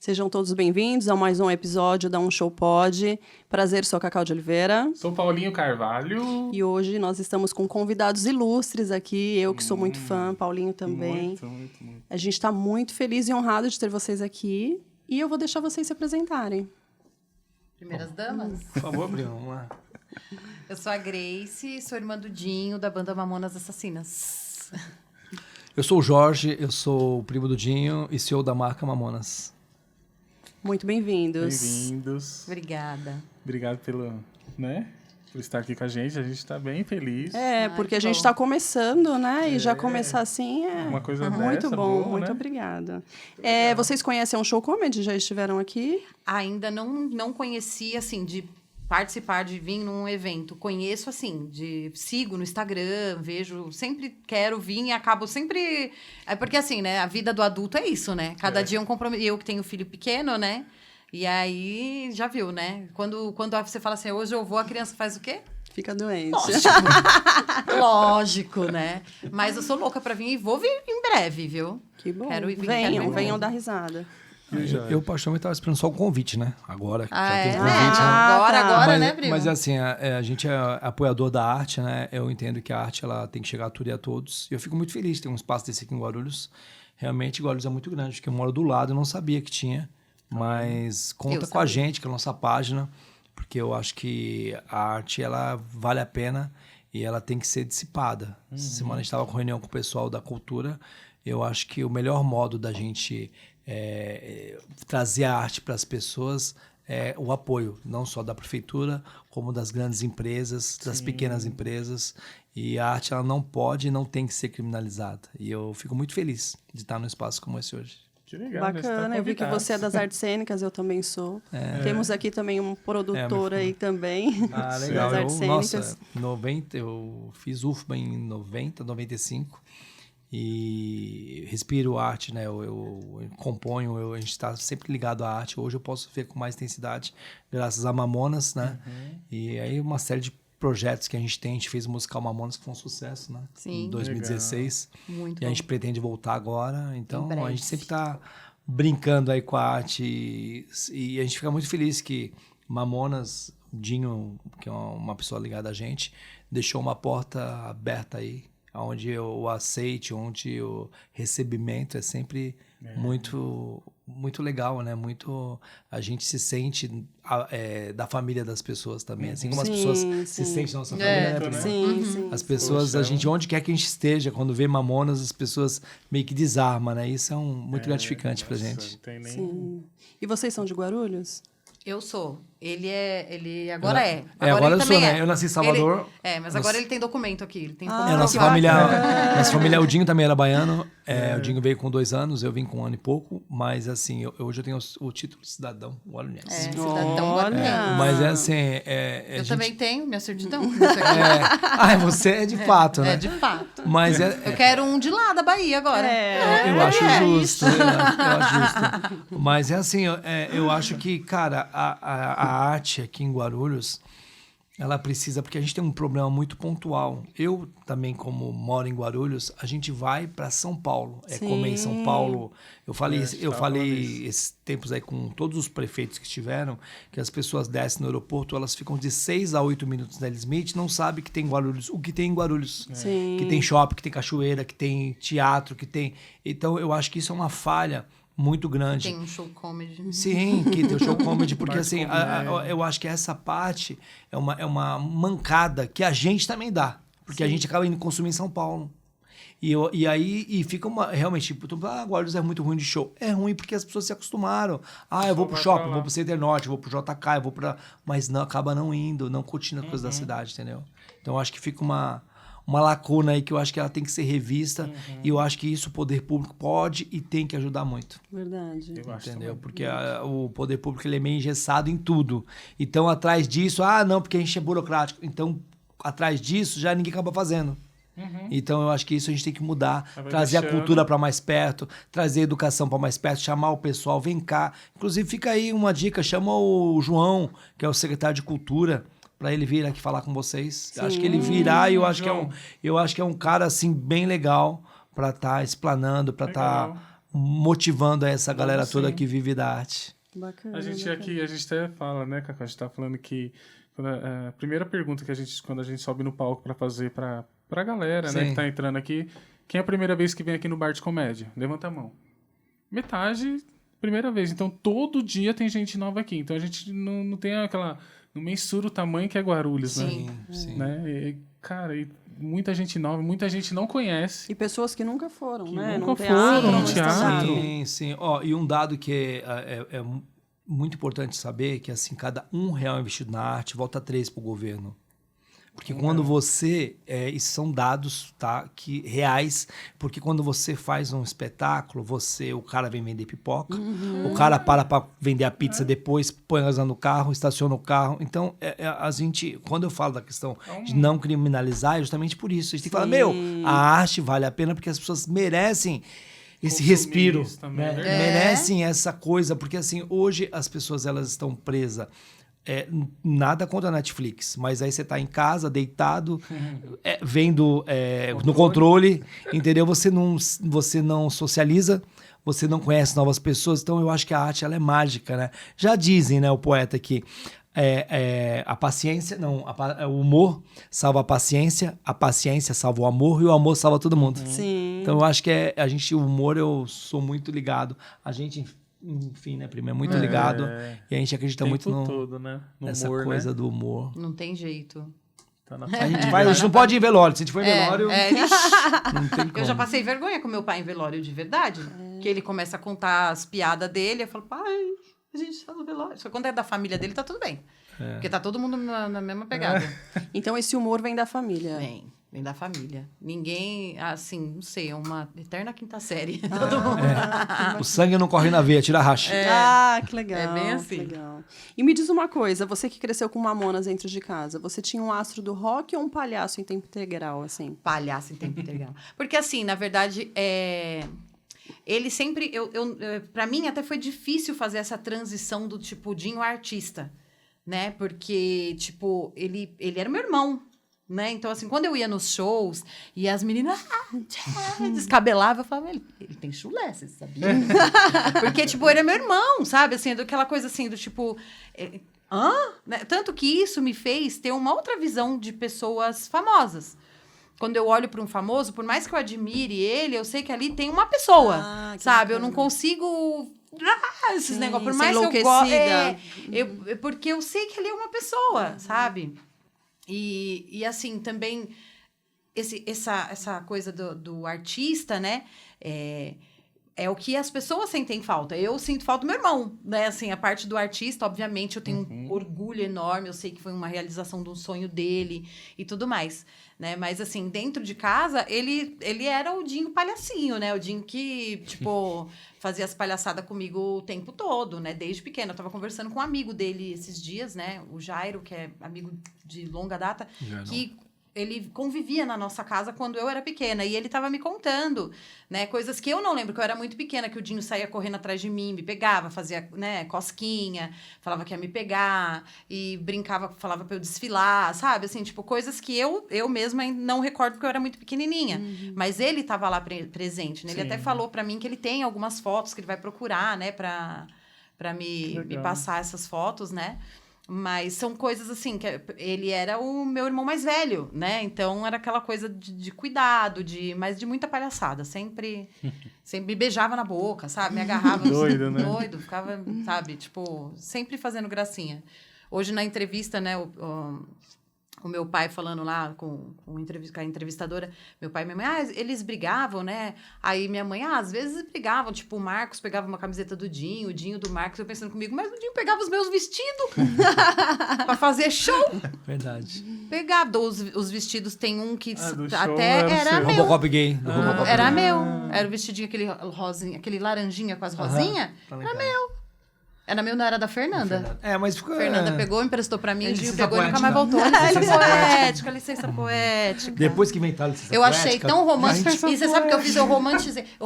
Sejam todos bem-vindos a mais um episódio da Um Show Pod. Prazer, sou a Cacau de Oliveira. Sou Paulinho Carvalho. E hoje nós estamos com convidados ilustres aqui, eu que sou muito fã, Paulinho também. Muito. A gente está muito feliz e honrado de ter vocês aqui. E eu vou deixar vocês se apresentarem. Primeiras damas? Por favor, Bruno, vamos lá. Eu sou a Grace, sou irmã do Dinho, da banda Mamonas Assassinas. Eu sou o Jorge, eu sou o primo do Dinho e CEO da marca Mamonas. Muito bem-vindos. Bem-vindos. Obrigada. Obrigado por estar aqui com a gente está bem feliz. Porque a gente está começando, né? E já começar assim uma coisa muito dessa, bom. boa, Muito né? obrigada. Vocês conhecem um show comedy? Já estiveram aqui? Ainda não conheci, assim, de participar, de vir num evento. Conheço, assim, sigo no Instagram, vejo, sempre quero vir e acabo sempre... É porque, assim, né, a vida do adulto é isso, né? Cada dia é um compromisso. Eu que tenho filho pequeno, né? E aí, já viu, né? Quando você fala assim, hoje eu vou, a criança faz o quê? Fica doente. Lógico, né? Mas eu sou louca pra vir e vou vir em breve, viu? Que bom. Quero ir, Venham dar risada. Eu particularmente estava esperando só o convite, né? Agora já tem o É, convite, né? Agora, mas, né, primo? Mas assim, a gente é apoiador da arte, né? Eu entendo que a arte ela tem que chegar a tudo e a todos. E eu fico muito feliz de ter um espaço desse aqui em Guarulhos. Realmente, Guarulhos é muito grande, porque eu moro do lado, eu não sabia que tinha. Mas conta com a gente, que é a nossa página, porque eu acho que a arte ela vale a pena e ela tem que ser dissipada. Essa semana a gente estava com reunião com o pessoal da cultura. Eu acho que o melhor modo da gente trazer a arte para as pessoas é o apoio, não só da prefeitura, como das grandes empresas, das pequenas empresas. E a arte ela não pode e não tem que ser criminalizada. E eu fico muito feliz de estar num espaço como esse hoje. Que legal, Bacana, eu vi que você é das artes cênicas, eu também sou. Temos aqui também um produtor aí também. Ah, legal. Das artes cênicas. Eu fiz UFBA em 90, 95 e respiro arte, né? Eu componho, a gente está sempre ligado à arte. Hoje eu posso ver com mais intensidade, graças a Mamonas, né? E aí uma série de projetos que a gente fez o musical Mamonas, que foi um sucesso, né? Sim. Em 2016. Muito E a bom. gente pretende voltar agora. Então, Em breve. a gente sempre está brincando aí com a arte e a gente fica muito feliz que Mamonas, Dinho, que é uma pessoa ligada a gente, deixou uma porta aberta aí, onde o aceite, onde o recebimento é sempre muito legal, né? Muito a gente se sente da família das pessoas também, assim como as pessoas se sentem da nossa família, né? Prima? Sim. As pessoas, a gente, onde quer que a gente esteja, quando vê Mamonas, as pessoas meio que desarmam, né? Isso é muito gratificante pra gente. Não tem nem... Sim. E vocês são de Guarulhos? Eu sou. Ele agora é. Agora ele eu também sou, né? Eu nasci em Salvador. Mas agora ele tem documento aqui. Ele tem Nossa família, o Dinho também era baiano. O Dinho veio com 2 anos, eu vim com 1 ano e pouco. Mas assim, hoje eu tenho o título de cidadão guarulhense. Cidadão guarulhense. Mas assim... eu também tenho minha certidão. Você é de fato, né? É de fato. Mas eu quero um de lá, da Bahia, agora. Eu acho justo. Eu acho justo. Mas é assim, eu acho que, cara, a arte aqui em Guarulhos, ela precisa, porque a gente tem um problema muito pontual. Eu também, como moro em Guarulhos, a gente vai para São Paulo, comer em São Paulo. Eu falei esses tempos aí com todos os prefeitos que estiveram, que as pessoas descem no aeroporto, elas ficam de 6 a 8 minutos na Smith, não sabem que tem Guarulhos, o que tem em Guarulhos. Sim. Que tem shopping, que tem cachoeira, que tem teatro, que tem... Então, eu acho que isso é uma falha muito grande. Tem um show comedy. Sim, que tem o show comedy, porque assim, eu acho que essa parte é uma mancada que a gente também dá, porque a gente acaba indo consumir em São Paulo. E aí fica realmente, tipo, Guarulhos é muito ruim de show. É ruim porque as pessoas se acostumaram. Eu vou pro shopping, vou pro Center Norte, vou pro JK, eu vou pra... Mas não, acaba não indo, não curtindo as coisas da cidade, entendeu? Então eu acho que fica uma lacuna aí que eu acho que ela tem que ser revista e eu acho que isso o poder público pode e tem que ajudar muito. Verdade. Entendeu? Porque o poder público ele é meio engessado em tudo. Então, atrás disso, não, porque a gente é burocrático. Então, atrás disso, já ninguém acaba fazendo. Então, eu acho que isso a gente tem que mudar, trazer a cultura para mais perto, trazer a educação para mais perto, chamar o pessoal, vem cá. Inclusive, fica aí uma dica, chama o João, que é o secretário de Cultura, para ele vir aqui falar com vocês. Sim. Acho que ele virá e eu acho que é um cara assim bem legal para estar explanando, para estar motivando essa galera toda que vive da arte. Bacana. A gente aqui, a gente até fala, né, Cacá? A gente tá falando que a primeira pergunta que quando a gente sobe no palco pra fazer pra galera, né, que tá entrando aqui, quem é a primeira vez que vem aqui no Bar de Comédia? Levanta a mão. Metade, primeira vez. Então, todo dia tem gente nova aqui. Então, a gente não tem aquela... Não mensura o tamanho que é Guarulhos, né? Sim. Né? Cara, muita gente nova, muita gente não conhece. E pessoas que nunca foram, né? nunca Não foram no no teatro. Sim. Ó, e um dado que é muito importante saber, que assim, cada R$1 investido na arte volta 3 para o governo. Porque quando você... isso são dados, tá, reais, porque quando você faz um espetáculo, o cara vem vender pipoca, o cara para vender a pizza depois, põe ela no carro, estaciona o carro. Então, a gente... Quando eu falo da questão de não criminalizar, é justamente por isso. A gente tem que falar, a arte vale a pena porque as pessoas merecem esse respiro, né? Merecem essa coisa, porque assim, hoje as pessoas elas estão presas. Nada contra a Netflix, mas aí você tá em casa, deitado, vendo no controle, entendeu? Você não socializa, você não conhece novas pessoas, então eu acho que a arte ela é mágica, né? Já dizem, né, o poeta aqui, a paciência, o humor salva a paciência salva o amor e o amor salva todo mundo. Sim. Então eu acho que o humor eu sou muito ligado, a gente... Enfim, né, primeiro, é muito ligado. E a gente acredita muito nessa humor, coisa do humor. Não tem jeito. A gente não pode ir em velório. Se a gente for em velório, não tem como. Eu já passei vergonha com meu pai em velório de verdade. Que ele começa a contar as piadas dele. Eu falo, pai, a gente tá no velório. Só que quando é da família dele, tá tudo bem. Porque tá todo mundo na mesma pegada. Então esse humor vem da família. Vem da família. Ninguém, assim, não sei, é uma eterna quinta série. Todo mundo. O sangue não corre na veia, tira a racha. Que legal. É bem assim. Legal. E me diz uma coisa, você que cresceu com Mamonas dentro de casa, você tinha um astro do rock ou um palhaço em tempo integral, assim? Palhaço em tempo integral. Porque, assim, na verdade, ele sempre... Pra mim, até foi difícil fazer essa transição do, tipo, Dinho artista, né? Porque, tipo, ele era meu irmão, né? Então, assim, quando eu ia nos shows e as meninas descabelavam, eu falava, ele tem chulé, você sabia? Porque, tipo, ele é meu irmão, sabe? Assim, aquela coisa assim, do tipo... Né? Tanto que isso me fez ter uma outra visão de pessoas famosas. Quando eu olho para um famoso, por mais que eu admire ele, eu sei que ali tem uma pessoa, sabe? Eu não consigo... esses negócios, por mais que eu goste... porque eu sei que ali é uma pessoa, sabe? E assim, também, essa coisa do artista, né? É o que as pessoas sentem falta. Eu sinto falta do meu irmão, né? Assim, a parte do artista, obviamente, eu tenho um orgulho enorme. Eu sei que foi uma realização de um sonho dele e tudo mais, né? Mas, assim, dentro de casa, ele era o Dinho palhacinho, né? O Dinho que, tipo... fazia as palhaçadas comigo o tempo todo, né? Desde pequena. Eu tava conversando com um amigo dele esses dias, né? O Jairo, que é amigo de longa data, que ele convivia na nossa casa quando eu era pequena. E ele tava me contando, né? Coisas que eu não lembro, que eu era muito pequena, que o Dinho saía correndo atrás de mim, me pegava, fazia, né, cosquinha, falava que ia me pegar, e brincava, falava pra eu desfilar, sabe? Assim, tipo, coisas que eu mesma não recordo porque eu era muito pequenininha. Mas ele tava lá presente, né? Ele até falou pra mim que ele tem algumas fotos que ele vai procurar, né? Pra me passar essas fotos, né? Mas são coisas assim, que ele era o meu irmão mais velho, né? Então, era aquela coisa de cuidado, mas de muita palhaçada. Sempre me beijava na boca, sabe? Me agarrava. Doido, né? Doido, ficava, sabe? Tipo, sempre fazendo gracinha. Hoje, na entrevista, né? O meu pai falando lá com a entrevistadora, meu pai e minha mãe, eles brigavam, né? Aí minha mãe, às vezes brigavam, tipo, o Marcos pegava uma camiseta do Dinho, o Dinho do Marcos, eu pensando comigo, mas o Dinho pegava os meus vestidos pra fazer show. Verdade. Pegava, os vestidos, tem um que até era meu. Robocop gay. Era meu. Era o vestidinho, aquele rosinha, aquele laranjinha com as rosinhas. Era meu. Era meu, não era da Fernanda. Mas ficou... Fernanda pegou, emprestou pra mim, o Dinho Licença pegou e nunca poética. mais voltou. Licença poética. Depois que inventaram licença Eu poética... achei tão romântico. E você sabe o que eu fiz? Eu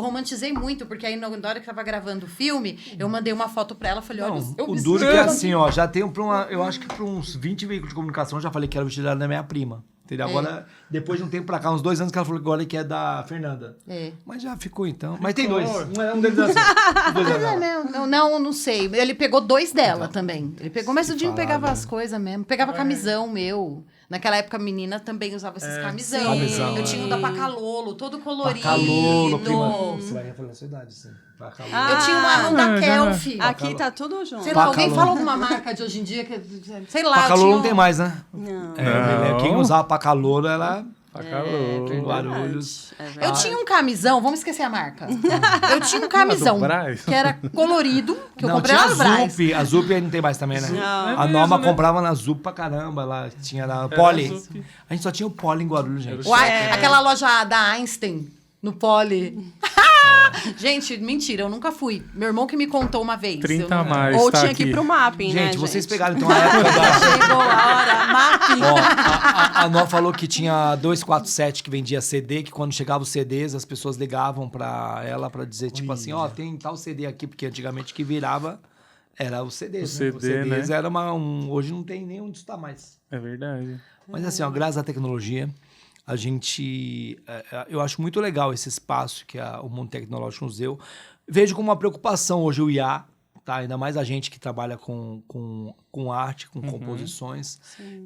romantizei muito, porque aí na hora que tava gravando o filme, eu mandei uma foto pra ela, falei, olha, eu o duro é que assim, ó, já tem eu acho que pra uns 20 veículos de comunicação, eu já falei que era o vestido da minha prima. Entendeu? Agora, depois de um tempo pra cá, uns 2 anos que ela falou que agora que é da Fernanda. Mas já ficou, então. Mas tem 2. Um deles é assim. Não sei. Ele pegou 2 dela também. Ele pegou, mas o Dinho pegava as coisas mesmo. Pegava camisão meu. Naquela época, a menina também usava esses camisão. Eu tinha um da Pacalolo, todo colorido. Pacalolo, prima. Você vai falar a sua idade, sim. Pacalolo. Eu tinha um da Kelf. Aqui tá tudo junto. Sei lá, alguém fala alguma marca de hoje em dia que... Sei lá. Pacalolo não tem mais, né? Não. Quem usava Pacalolo, ela... Pacalolo. Guarulhos. Eu tinha um camisão, vamos esquecer a marca. Eu tinha um camisão que era colorido, que eu comprei lá no Brás. A Zup não tem mais também, né? Não. A Norma comprava na Zup pra caramba. Ela tinha na Poli. A gente só tinha o Poli em Guarulhos, gente. Aquela loja da Einstein, no Poli. Gente, mentira, eu nunca fui. Meu irmão que me contou uma vez. 30 a mais, Ou tá tinha aqui. que ir pro mapping, né, Gente, vocês gente? pegaram então a época da... Chegou a hora, mapping. Ó, a Nó falou que tinha 247 que vendia CD, que quando chegava os CDs, as pessoas ligavam pra ela pra dizer, tipo assim, ó, tem tal CD aqui, porque antigamente que virava era os CDs, né? Os CDs era hoje não tem nem onde está mais. É verdade. Mas assim, ó, graças à tecnologia, a gente... eu acho muito legal esse espaço que o mundo tecnológico nos deu. Vejo como uma preocupação hoje o IA, tá? Ainda mais a gente que trabalha com arte, com composições.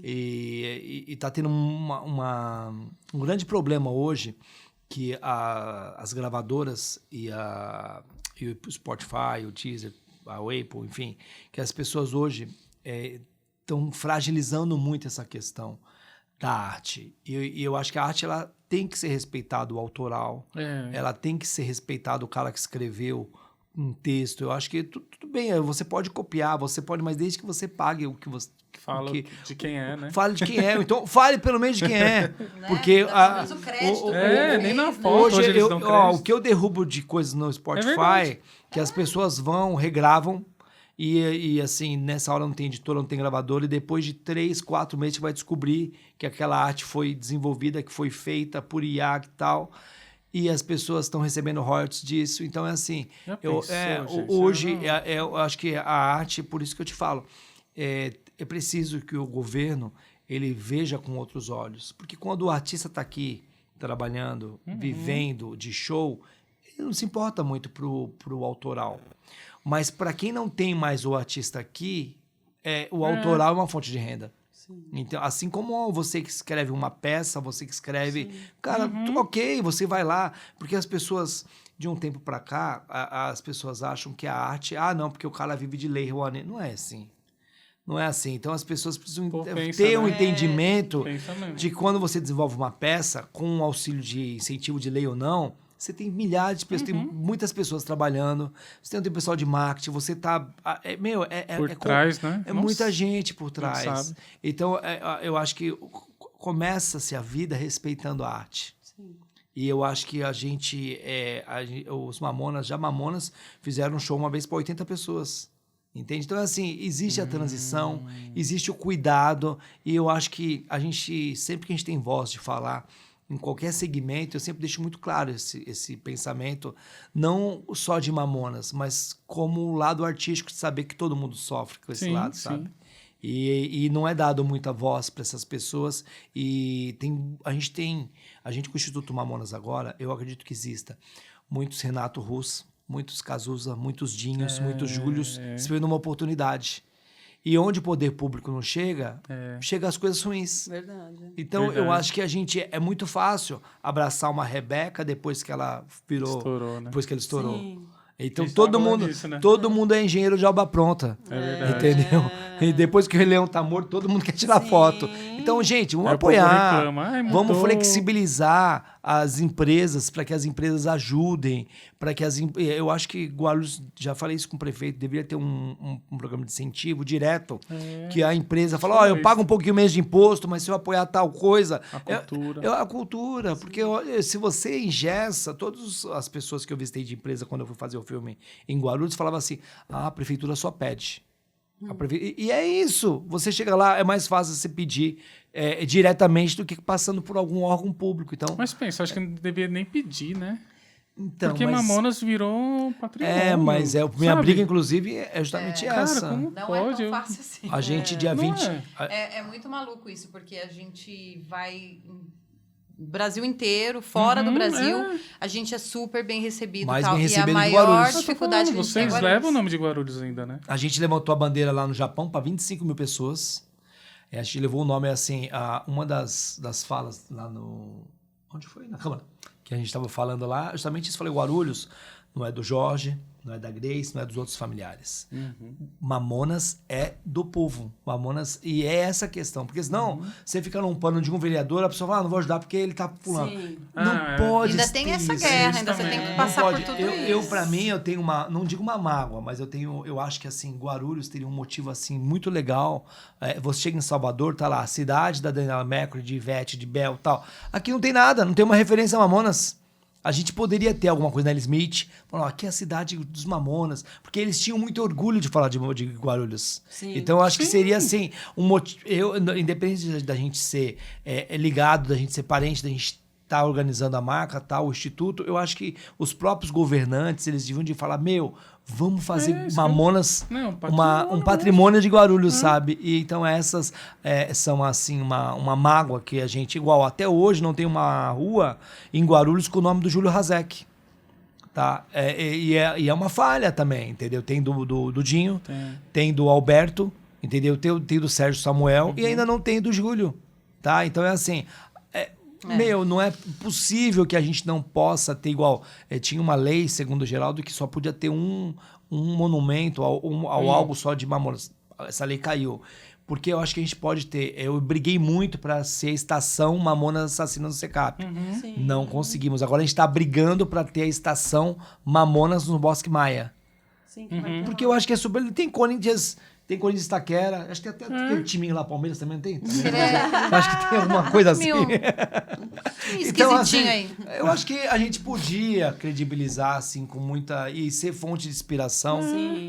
E tá tendo um grande problema hoje que as gravadoras e o Spotify, o Deezer, a Apple, enfim, que as pessoas hoje estão fragilizando muito essa questão da arte. E eu acho que a arte ela tem que ser respeitada, o autoral. Ela tem que ser respeitada, o cara que escreveu um texto. Eu acho que tudo bem, você pode copiar, mas desde que você pague o que você... Fala de quem é, né? Fale de quem é. Então, fale pelo menos de quem é. Porque... o crédito. Nem na foto hoje eles dão crédito. o que eu derrubo de coisas no Spotify, que as pessoas vão, regravam, e assim, nessa hora não tem editora, não tem gravadora, e depois de 3, 4 meses você vai descobrir que aquela arte foi desenvolvida, que foi feita por IA e tal, e as pessoas estão recebendo royalties disso. Então é assim, hoje eu acho que a arte, por isso que eu te falo, é preciso que o governo ele veja com outros olhos, porque quando o artista está aqui trabalhando, vivendo de show, ele não se importa muito pro autoral. Mas para quem não tem mais o artista aqui, o autoral é uma fonte de renda. Sim. Então, assim como você que escreve uma peça, você que escreve... Sim. Cara, ok, você vai lá. Porque as pessoas, de um tempo para cá, as pessoas acham que a arte... não, porque o cara vive de lei Rouanet. Não é assim. Não é assim. Então, as pessoas precisam ter um entendimento de que quando você desenvolve uma peça, com um auxílio de incentivo de lei ou não... Você tem milhares de pessoas, tem muitas pessoas trabalhando, você tem um pessoal de marketing, você tá... por trás, né? É muita gente por trás. Então, eu acho que começa-se a vida respeitando a arte. Sim. E eu acho que a gente... os Mamonas fizeram um show uma vez para 80 pessoas. Entende? Então, assim, existe a transição, existe o cuidado, e eu acho que a gente, sempre que a gente tem voz de falar... Em qualquer segmento, eu sempre deixo muito claro esse pensamento, não só de Mamonas, mas como o lado artístico de saber que todo mundo sofre com esse lado, sabe? E não é dado muita voz para essas pessoas. E a gente com o Instituto Mamonas agora, eu acredito que exista muitos Renato Russo, muitos Cazuza, muitos Dinhos, muitos Júlios, esperando uma oportunidade. E onde o poder público não chega, chega as coisas ruins. Verdade. Então, eu acho que é muito fácil abraçar uma Rebeca depois que ela virou... Estourou, né? Depois que ela estourou. Sim. Então, todo mundo é engenheiro de obra pronta. É verdade. Entendeu? E depois que o Rei Leão tá morto, todo mundo quer tirar foto. Então, gente, vamos apoiar. Vamos flexibilizar as empresas para que as empresas ajudem. Eu acho que Guarulhos, já falei isso com o prefeito, deveria ter um programa de incentivo direto, que a empresa fala, eu pago um pouquinho menos de imposto, mas se eu apoiar tal coisa... A cultura. Porque se você engessa, todas as pessoas que eu visitei de empresa quando eu fui fazer o filme em Guarulhos, falavam assim, a prefeitura só pede. E é isso. Você chega lá, é mais fácil você pedir diretamente do que passando por algum órgão público. Então, mas pensa, acho que não devia nem pedir, né? Então, Porque Mamonas virou patrimônio. Mas minha sabe? briga, inclusive, é justamente essa. Cara, como Não pode? é tão fácil assim. A gente, dia Não 20... é. É muito maluco isso, porque a gente vai... Brasil inteiro, fora do Brasil, a gente é super bem recebido. Mais tal, bem e recebido a que maior Guarulhos. dificuldade que a gente tem é Vocês Guarulhos. levam o nome de Guarulhos ainda, né? A gente levantou a bandeira lá no Japão para 25 mil pessoas. A gente levou o nome, assim, uma das falas lá no... Onde foi? Na Câmara. Que a gente estava falando lá, justamente isso. Falei, Guarulhos não é do Jorge, não é da Grace, não é dos outros familiares. Mamonas é do povo. Mamonas... E é essa a questão. Porque senão, você fica num pano de um vereador, a pessoa fala, não vou ajudar porque ele tá pulando. Sim. Não pode Ainda tem ter essa isso. guerra, ainda você também. tem que Não passar Pode. por tudo Eu isso. para mim, eu tenho uma... Não digo uma mágoa, mas eu acho que, assim, Guarulhos teria um motivo, assim, muito legal. Você chega em Salvador, tá lá, a cidade da Daniela Mercury, de Ivete, de Bel e tal. Aqui não tem nada, não tem uma referência a Mamonas. A gente poderia ter alguma coisa na L. Smith, falar, aqui é a cidade dos Mamonas, porque eles tinham muito orgulho de falar de Guarulhos. Sim. Então, eu acho que seria, assim, um motivo... Independente da gente ser ligado, da gente ser parente, da gente estar organizando a marca, o instituto, eu acho que os próprios governantes, eles deviam de falar, vamos fazer Mamonas um patrimônio de Guarulhos, sabe? E então essas são, assim, uma mágoa que a gente... Igual, até hoje não tem uma rua em Guarulhos com o nome do Júlio Hazek. Tá? E é uma falha também, entendeu? Tem do Dinho, tem do Alberto, entendeu? Tem do Sérgio Samuel e ainda não tem do Júlio, tá? Então é assim... não é possível que a gente não possa ter igual... tinha uma lei, segundo o Geraldo, que só podia ter um monumento ao algo só de Mamonas. Essa lei caiu. Porque eu acho que a gente pode ter... Eu briguei muito para ser a estação Mamonas Assassinas no Secap. Não conseguimos. Agora a gente está brigando para ter a estação Mamonas no Bosque Maia. Sim, que vai ter Porque lá. eu acho que é super... Tem Corinthians Itaquera. Acho que tem até aquele timinho lá, Palmeiras também não tem? Acho que tem alguma coisa assim. Esquisitinho assim, aí. eu acho que a gente podia credibilizar, assim, com muita... E ser fonte de inspiração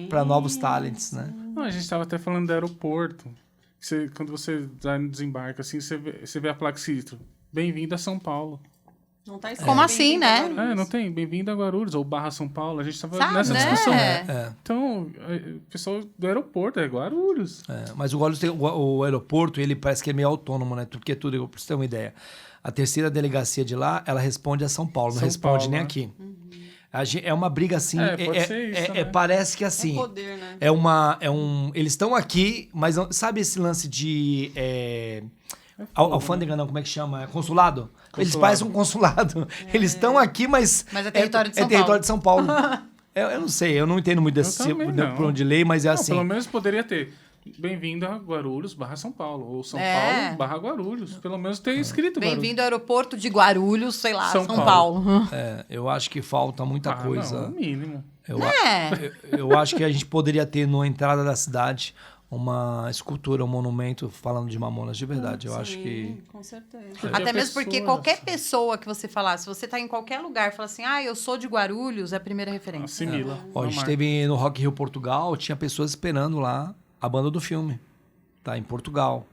para novos talentos, né? Não, a gente estava até falando do aeroporto. Quando você desembarca, assim, você vê a placa escrito, bem-vindo a São Paulo. Não tá Como assim, né? Não tem, bem-vindo a Guarulhos, ou barra São Paulo. A gente estava Sabe, nessa né? discussão. É. Então, o pessoal do aeroporto é Guarulhos. Mas o Guarulhos tem o aeroporto, ele parece que é meio autônomo, né? Porque tudo, pra você ter uma ideia. A terceira delegacia de lá, ela responde a São Paulo, não São responde Paulo, nem né? aqui. É uma briga assim. Pode ser isso, né? Parece que assim. É poder, né? Eles estão aqui, mas sabe esse lance de. Alfândega, não, como é que chama? Consulado? Eles parecem um consulado. Eles estão aqui, mas. Mas é território de São Paulo. território de São Paulo. Eu não sei, eu não entendo muito desse também não. por onde lei, mas é Não, assim. pelo menos poderia ter. Bem-vindo a Guarulhos, barra São Paulo. Ou São Paulo, barra Guarulhos. Pelo menos ter escrito Guarulhos. Bem-vindo ao aeroporto de Guarulhos, sei lá, São Paulo. Paulo. Eu acho que falta muita coisa. Não, o mínimo. Eu acho que a gente poderia ter na entrada da cidade uma escultura, um monumento falando de Mamonas de verdade. Eu acho que... Com certeza. Até a mesmo porque pessoa- qualquer pessoa que você falar, se você tá em qualquer lugar e fala assim, eu sou de Guarulhos, é a primeira referência. Assimila. Ó, a gente esteve no Rock in Rio Portugal, tinha pessoas esperando lá a banda do filme, tá? Em Portugal.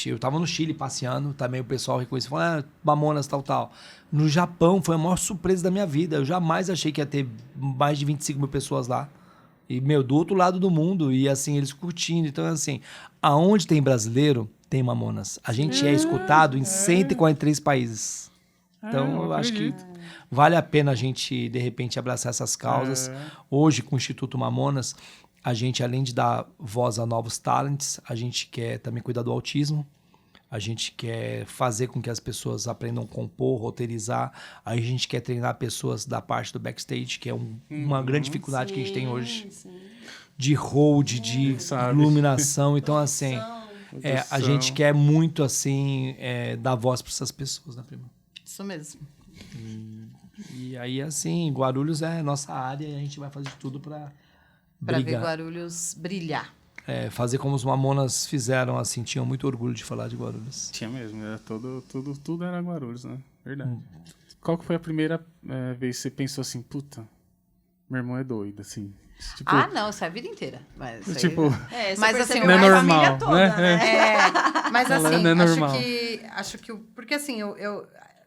Eu tava no Chile passeando, também o pessoal reconheceu, falou, Mamonas, tal. No Japão, foi a maior surpresa da minha vida. Eu jamais achei que ia ter mais de 25 mil pessoas lá. E, do outro lado do mundo, e assim, eles curtindo. Então, assim, aonde tem brasileiro, tem Mamonas. A gente é escutado em 143 países. Então, eu acho que vale a pena a gente, de repente, abraçar essas causas. Hoje, com o Instituto Mamonas, a gente, além de dar voz a novos talentos, a gente quer também cuidar do autismo. A gente quer fazer com que as pessoas aprendam a compor, roteirizar. A gente quer treinar pessoas da parte do backstage, que é uma grande dificuldade que a gente tem hoje. Sim. De hold, de iluminação. Então, assim, a gente quer muito, assim, dar voz para essas pessoas, né, prima? Isso mesmo. E aí, assim, Guarulhos é nossa área e a gente vai fazer de tudo para Pra ver brigar. Guarulhos brilhar. Fazer como os Mamonas fizeram, assim, tinham muito orgulho de falar de Guarulhos. Tinha mesmo, era tudo era Guarulhos, né? Verdade. Qual que foi a primeira vez que você pensou assim, puta, meu irmão é doido, assim? Tipo, Não, isso é a vida inteira. Mas, isso aí- tipo, Você Mas, percebeu assim, que não é a família normal, toda, né? né? mas assim, Falando é normal. acho que porque assim,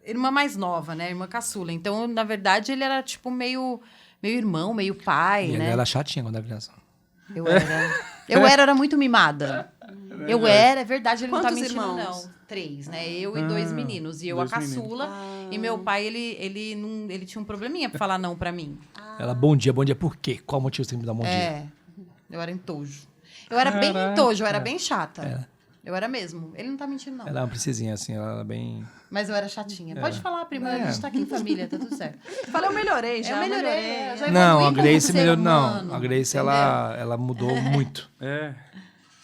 irmã mais nova, né? Irmã caçula. Então, na verdade, ele era, tipo, meio irmão, meio pai, E né? ela era chatinha quando era criança. Eu era muito mimada. É verdade, ele Quantos não tá mentindo, irmãos? não. 3, né? Eu e 2 meninos. E eu a 2 caçula. E meu pai, ele tinha um probleminha pra falar não pra mim. Ela, bom dia por quê? Qual o motivo você tem que me dar bom dia? É. Eu era entojo. Eu era bem entojo, eu era bem chata. Eu era mesmo. Ele não tá mentindo, não. Ela é uma princesinha, assim, ela era bem... Mas eu era chatinha. Pode falar, prima. A gente tá aqui em família, tá tudo certo. Falei, eu melhorei já. Eu melhorei. Eu já Não, a evoluí como Grace ser melhorou. humano, Não, a Grace, entendeu? ela mudou muito. É.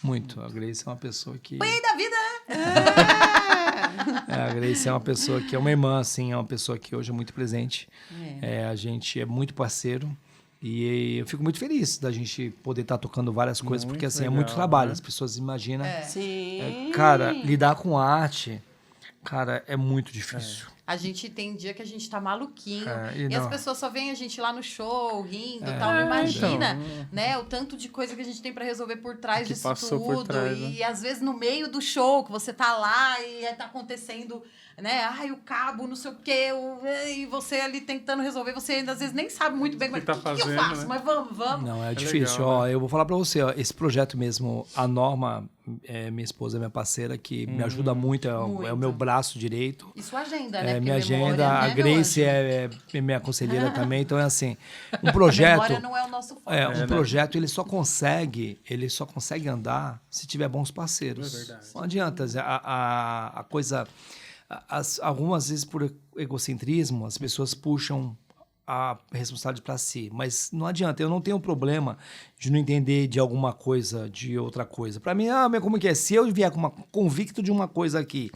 Muito. A Grace é uma pessoa que... Bem da vida, né? A Grace é uma pessoa que é uma irmã, assim, é uma pessoa que hoje é muito presente. A gente é muito parceiro. E eu fico muito feliz da gente poder estar tocando várias coisas, Muito porque assim, é legal, muito trabalho. né? As pessoas imaginam. Sim. Cara, lidar com arte, cara, é muito difícil. A gente tem dia que a gente tá maluquinho. E E as não. pessoas só veem a gente lá no show, rindo e tal. Não imagina, então. né? O tanto de coisa que a gente tem pra resolver por trás Que disso passou tudo. por trás, E às vezes no meio do show, que você tá lá e tá acontecendo, né? Ai, o cabo, não sei o quê. E você ali tentando resolver. Você ainda às vezes nem sabe muito bem mas tá o que eu fazendo, faço. né? Mas vamos. Não, é É difícil. legal, Ó, eu vou falar pra você, ó, esse projeto mesmo, a Norma, minha esposa, minha parceira, que me ajuda muito, é o meu braço direito. E sua agenda, né? É, Porque minha memória, agenda, a né, meu Grace anjo? é minha conselheira também, então é assim, um A projeto, memória não é o nosso foco. projeto ele só consegue andar se tiver bons parceiros. É verdade. Não adianta, a coisa, algumas vezes por egocentrismo, as pessoas puxam a responsabilidade para si, mas não adianta, eu não tenho problema de não entender de alguma coisa, de outra coisa. Para mim, como que é? Se eu vier com uma convicto de uma coisa aqui,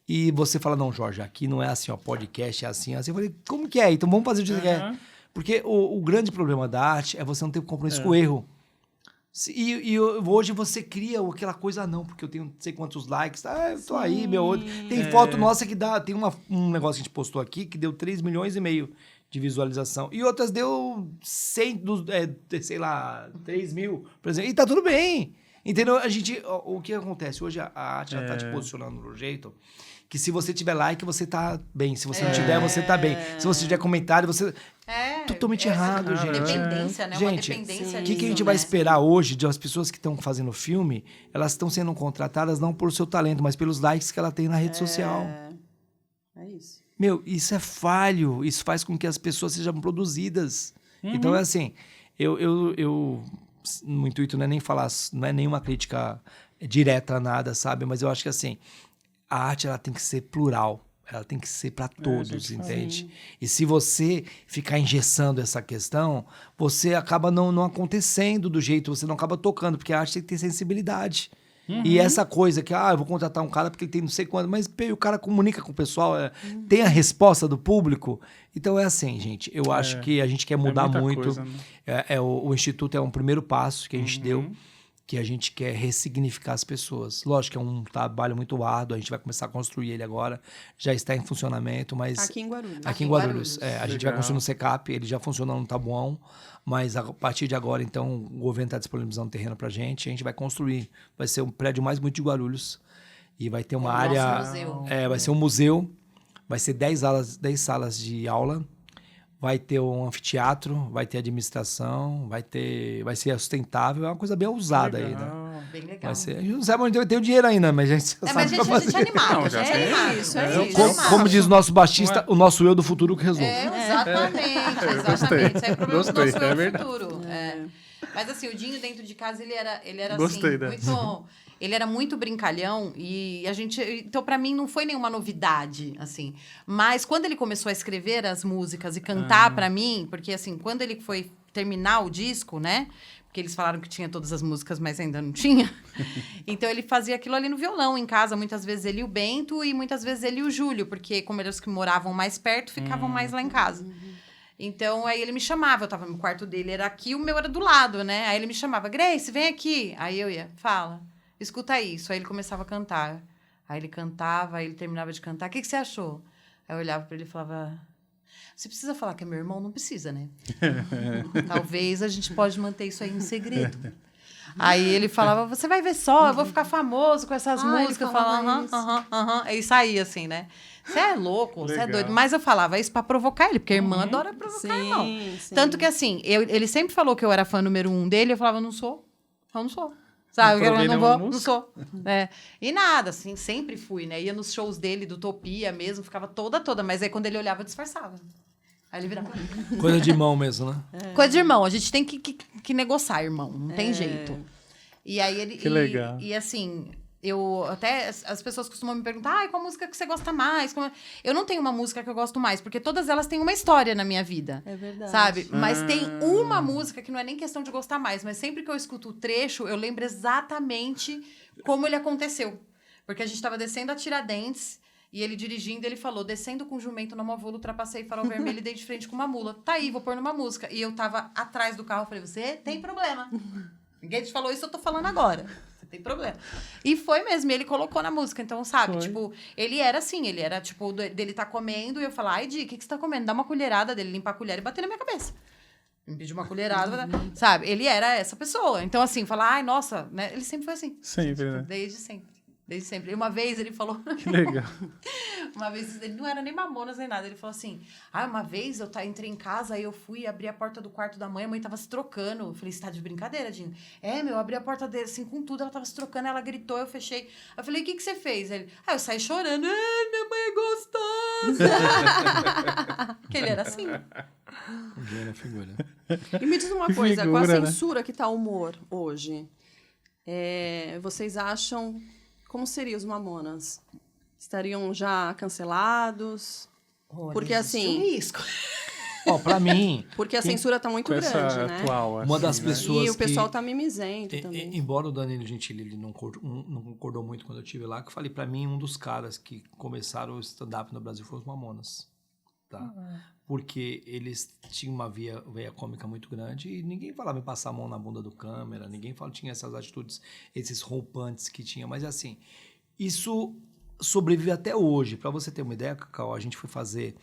e você fala, não, Jorge, aqui não é assim, ó, podcast é assim, assim. Eu falei, como que é? Então vamos fazer o jeito que é. Porque o grande problema da arte é você não ter compromisso com o erro. Hoje você cria aquela coisa, não, porque eu tenho não sei quantos likes, eu tô aí, meu outro. Tem foto nossa que dá, tem um negócio que a gente postou aqui que deu 3,5 milhões de visualização. E outras deu 100, sei lá, 3 mil, por exemplo. E tá tudo bem. Entendeu? O que acontece? Hoje a arte ela tá te posicionando no jeito que se você tiver like, você tá bem. Se você não tiver, você tá bem. Se você tiver comentário, você... Totalmente errado, gente. Dependência, né? Gente, Uma dependência o que a gente nisso, vai né? esperar hoje de as pessoas que estão fazendo filme? Elas estão sendo contratadas não por seu talento, mas pelos likes que ela tem na rede social. É isso. Meu, isso é falho. Isso faz com que as pessoas sejam produzidas. Então, é assim, no intuito não é nem falar, não é nenhuma crítica direta a nada, sabe? Mas eu acho que, assim, a arte ela tem que ser plural. Ela tem que ser para todos, entende? E se você ficar engessando essa questão, você acaba não acontecendo do jeito, você não acaba tocando, porque a arte tem que ter sensibilidade. E essa coisa que, eu vou contratar um cara porque ele tem não sei quanto, mas o cara comunica com o pessoal, tem a resposta do público. Então é assim, gente, eu acho que a gente quer mudar muita muito. coisa, né? O Instituto é um primeiro passo que a gente deu, que a gente quer ressignificar as pessoas. Lógico que é um trabalho muito árduo, a gente vai começar a construir ele agora, já está em funcionamento, mas... Aqui em Guarulhos. Aqui em Guarulhos. A gente vai Legal. construir no Secap, ele já funciona no Tabuão, mas a partir de agora, então, o governo está disponibilizando terreno pra gente, a gente vai construir. Vai ser um prédio mais bonito de Guarulhos. E vai ter uma É o nosso área... museu. vai ser um museu, vai ser 10 salas de aula, vai ter um anfiteatro, vai ter administração, vai ser sustentável, é uma coisa bem ousada aí, né? Legal. Bem legal. Vai ser, a gente não sabe onde vai ter o dinheiro ainda, mas a gente sabe Mas a pra gente é fazer. animado, Não, já é tem. animado. Isso, Como diz o nosso baixista, o nosso eu do futuro que resolve. Exatamente. Gostei. Isso é problema Gostei, do nosso é eu verdade. futuro. Mas assim, o Dinho dentro de casa, ele era Gostei assim, dessa. muito... Ele era muito brincalhão e a gente... Então, pra mim, não foi nenhuma novidade, assim. Mas quando ele começou a escrever as músicas e cantar pra mim, porque assim, quando ele foi terminar o disco, né? Porque eles falaram que tinha todas as músicas, mas ainda não tinha. Então, ele fazia aquilo ali no violão, em casa. Muitas vezes ele e o Bento e muitas vezes ele e o Júlio. Porque como eles que moravam mais perto, ficavam mais lá em casa. Então, aí ele me chamava. Eu tava no quarto dele, era aqui, o meu era do lado, né? Aí ele me chamava, Grace, vem aqui. Aí eu ia, fala, escuta isso. Aí ele começava a cantar. Aí ele cantava, aí ele terminava de cantar. O que você achou? Aí eu olhava pra ele e falava... Você precisa falar que é meu irmão? Não precisa, né? Talvez a gente pode manter isso aí em segredo. Aí ele falava, você vai ver só, eu vou ficar famoso com essas músicas. Eu falava, aham. Aí saía assim, né? Você é louco, você é doido. Mas eu falava isso pra provocar ele, porque a irmã adora provocar irmão. Sim. Tanto que assim, ele sempre falou que eu era fã número 1 dele, eu falava, não sou. Sabe? Eu não vou, não sou. E nada, assim, sempre fui, né? Ia nos shows dele, do Utopia mesmo, ficava toda. Mas aí quando ele olhava, eu disfarçava. Aí ele virava. Coisa de irmão mesmo, né? Coisa de irmão. A gente tem que negociar, irmão. Não tem jeito. E aí ele... Que legal. E assim... Eu até as pessoas costumam me perguntar, qual música que você gosta mais? Eu não tenho uma música que eu gosto mais, porque todas elas têm uma história na minha vida. É verdade. Sabe? Mas tem uma música que não é nem questão de gostar mais, mas sempre que eu escuto o trecho, eu lembro exatamente como ele aconteceu. Porque a gente estava descendo a Tiradentes e ele dirigindo, ele falou, descendo com jumento na Movula, ultrapassei farol vermelho e dei de frente com uma mula. Tá aí, vou pôr numa música. E eu tava atrás do carro, falei, você tem problema. Ninguém te falou isso, eu tô falando agora. Tem problema. E foi mesmo, ele colocou na música. Então, sabe, tipo, ele era assim, tipo, dele tá comendo e eu falar, ai, Di, o que você tá comendo? Dá uma colherada dele, limpar a colher e bater na minha cabeça. Me pediu uma colherada, sabe? Ele era essa pessoa. Então, assim, falar, ai, nossa, né? Ele sempre foi assim. Sempre, né? Desde sempre. E uma vez ele falou... Que legal. Uma vez, ele não era nem Mamonas nem nada. Ele falou assim, uma vez eu entrei em casa, aí eu fui abrir a porta do quarto da mãe, a mãe tava se trocando. Eu falei, você tá de brincadeira, Dinho? Eu abri a porta dele, assim, com tudo, ela tava se trocando, ela gritou, eu fechei. Eu falei, o que você fez? Ele, eu saí chorando. Minha mãe é gostosa. Porque ele era assim. Figura. E me diz uma coisa, com a Figura, né? censura que tá o humor hoje, vocês acham... Como seriam os Mamonas? Estariam já cancelados? Porque assim... risco. Pra mim... Porque a censura tá muito Com grande, essa né? atual, Uma assim, das né? pessoas E o pessoal que... tá mimizento também. Embora o Danilo Gentili ele não concordou muito quando eu estive lá, que eu falei, pra mim, um dos caras que começaram o stand-up no Brasil foram os Mamonas. Tá? Porque eles tinham uma veia cômica muito grande e ninguém falava em passar a mão na bunda do câmera, ninguém tinha essas atitudes, esses rompantes que tinha. Mas assim, isso sobrevive até hoje. Para você ter uma ideia, Cacau, a gente foi fazer...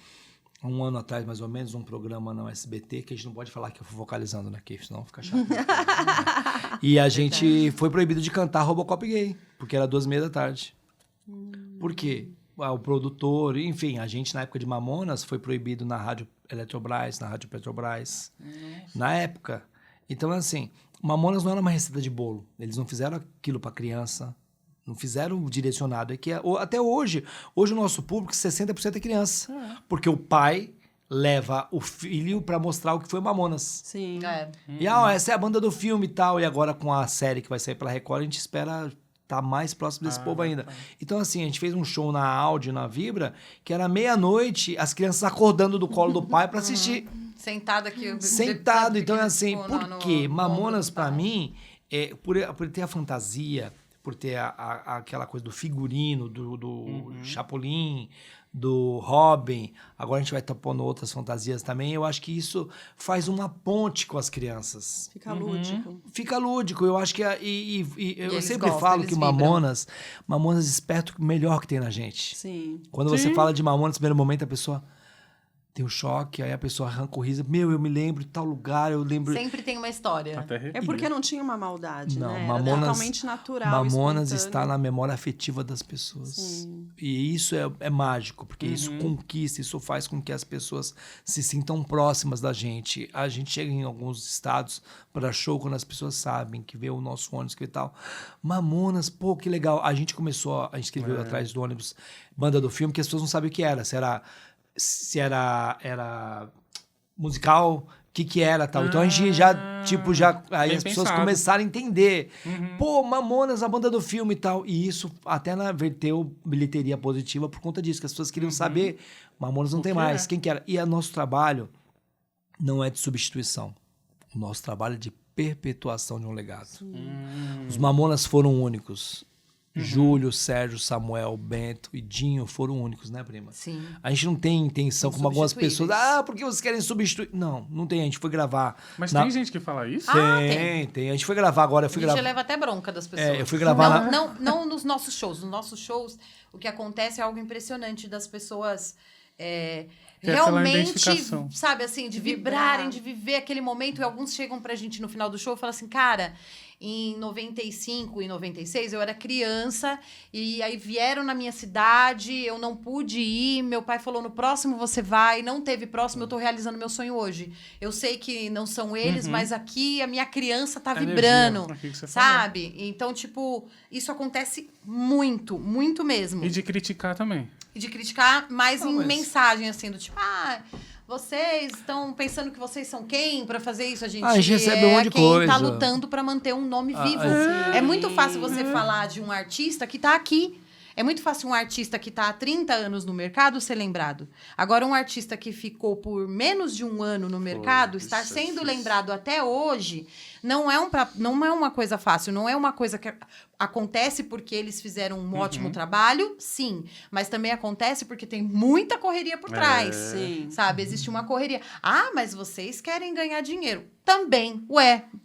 um ano atrás, mais ou menos, um programa na SBT, que a gente não pode falar que eu fui vocalizando, né? Que senão fica chato. E a gente foi proibido de cantar Robocop gay, porque era 2h30 da tarde. Por quê? O produtor, enfim, a gente na época de Mamonas foi proibido na Rádio Eletrobras, na Rádio Petrobras, na época. Então, assim, Mamonas não era uma receita de bolo. Eles não fizeram aquilo para criança, não fizeram direcionado. Até hoje o nosso público, 60% é criança. Porque o pai leva o filho para mostrar o que foi Mamonas. Sim. E essa é a banda do filme e tal. E agora com a série que vai sair pela Record, a gente espera estar mais próximo desse povo ainda. Então, assim, a gente fez um show na Áudio, na Vibra, que era meia-noite, as crianças acordando do colo do pai para assistir. Sentado aqui. Sentado. Então, é assim, por quê? Mamonas, para mim, por ter a fantasia... por ter aquela coisa do figurino, do Chapolin, do Robin. Agora a gente vai estar pondo outras fantasias também. Eu acho que isso faz uma ponte com as crianças. Fica lúdico. Fica lúdico. Eu acho que... eu sempre gostam, falo eles que Mamonas desperta o melhor que tem na gente. Sim. Quando você fala de Mamonas, no primeiro momento a pessoa... tem o choque, aí a pessoa arranca o riso. Eu me lembro de tal lugar, eu lembro... Sempre tem uma história. É porque não tinha uma maldade, não, né? Mamonas, era totalmente natural, Mamonas espontâneo. está na memória afetiva das pessoas. Sim. E isso é mágico, porque isso conquista, isso faz com que as pessoas se sintam próximas da gente. A gente chega em alguns estados para show quando as pessoas sabem, que vê o nosso ônibus que tal. Mamonas, pô, que legal. A gente escreveu atrás do ônibus banda do filme, que as pessoas não sabem o que era. Se era musical, o que era, tal. Então a gente aí as pessoas começaram a entender. Pô, Mamonas, a banda do filme e tal. E isso até verteu bilheteria positiva por conta disso, que as pessoas queriam saber. Mamonas não tem mais. Quem que era? E o nosso trabalho não é de substituição. O nosso trabalho é de perpetuação de um legado. Os Mamonas foram únicos. Júlio, Sérgio, Samuel, Bento e Dinho foram únicos, né, prima? Sim. A gente não tem intenção, como algumas pessoas, porque vocês querem substituir. Não tem. A gente foi gravar. Mas tem gente que fala isso? Tem. A gente foi gravar agora. A gente leva até bronca das pessoas. Eu fui gravar não nos nossos shows. Nos nossos shows, o que acontece é algo impressionante das pessoas... realmente, sabe, assim, de vibrarem, de viver aquele momento. E alguns chegam pra gente no final do show e falam assim, cara, em 95 e 96, eu era criança, e aí vieram na minha cidade, eu não pude ir, meu pai falou, no próximo você vai, não teve próximo, eu tô realizando meu sonho hoje. Eu sei que não são eles, mas aqui a minha criança tá vibrando, sabe? Então, tipo, isso acontece muito, muito mesmo. E de criticar também. E de criticar mais em mensagem, assim, do tipo, vocês estão pensando que vocês são quem para fazer isso? A gente recebe um monte de quem coisa. tá lutando para manter um nome vivo. É muito fácil você falar de um artista que tá aqui. É muito fácil um artista que está há 30 anos no mercado ser lembrado. Agora, um artista que ficou por menos de um ano no mercado, estar sendo lembrado até hoje, não é uma coisa fácil, não é uma coisa que acontece porque eles fizeram um ótimo trabalho, sim. Mas também acontece porque tem muita correria por trás, sabe? Existe uma correria. Mas vocês querem ganhar dinheiro. Também,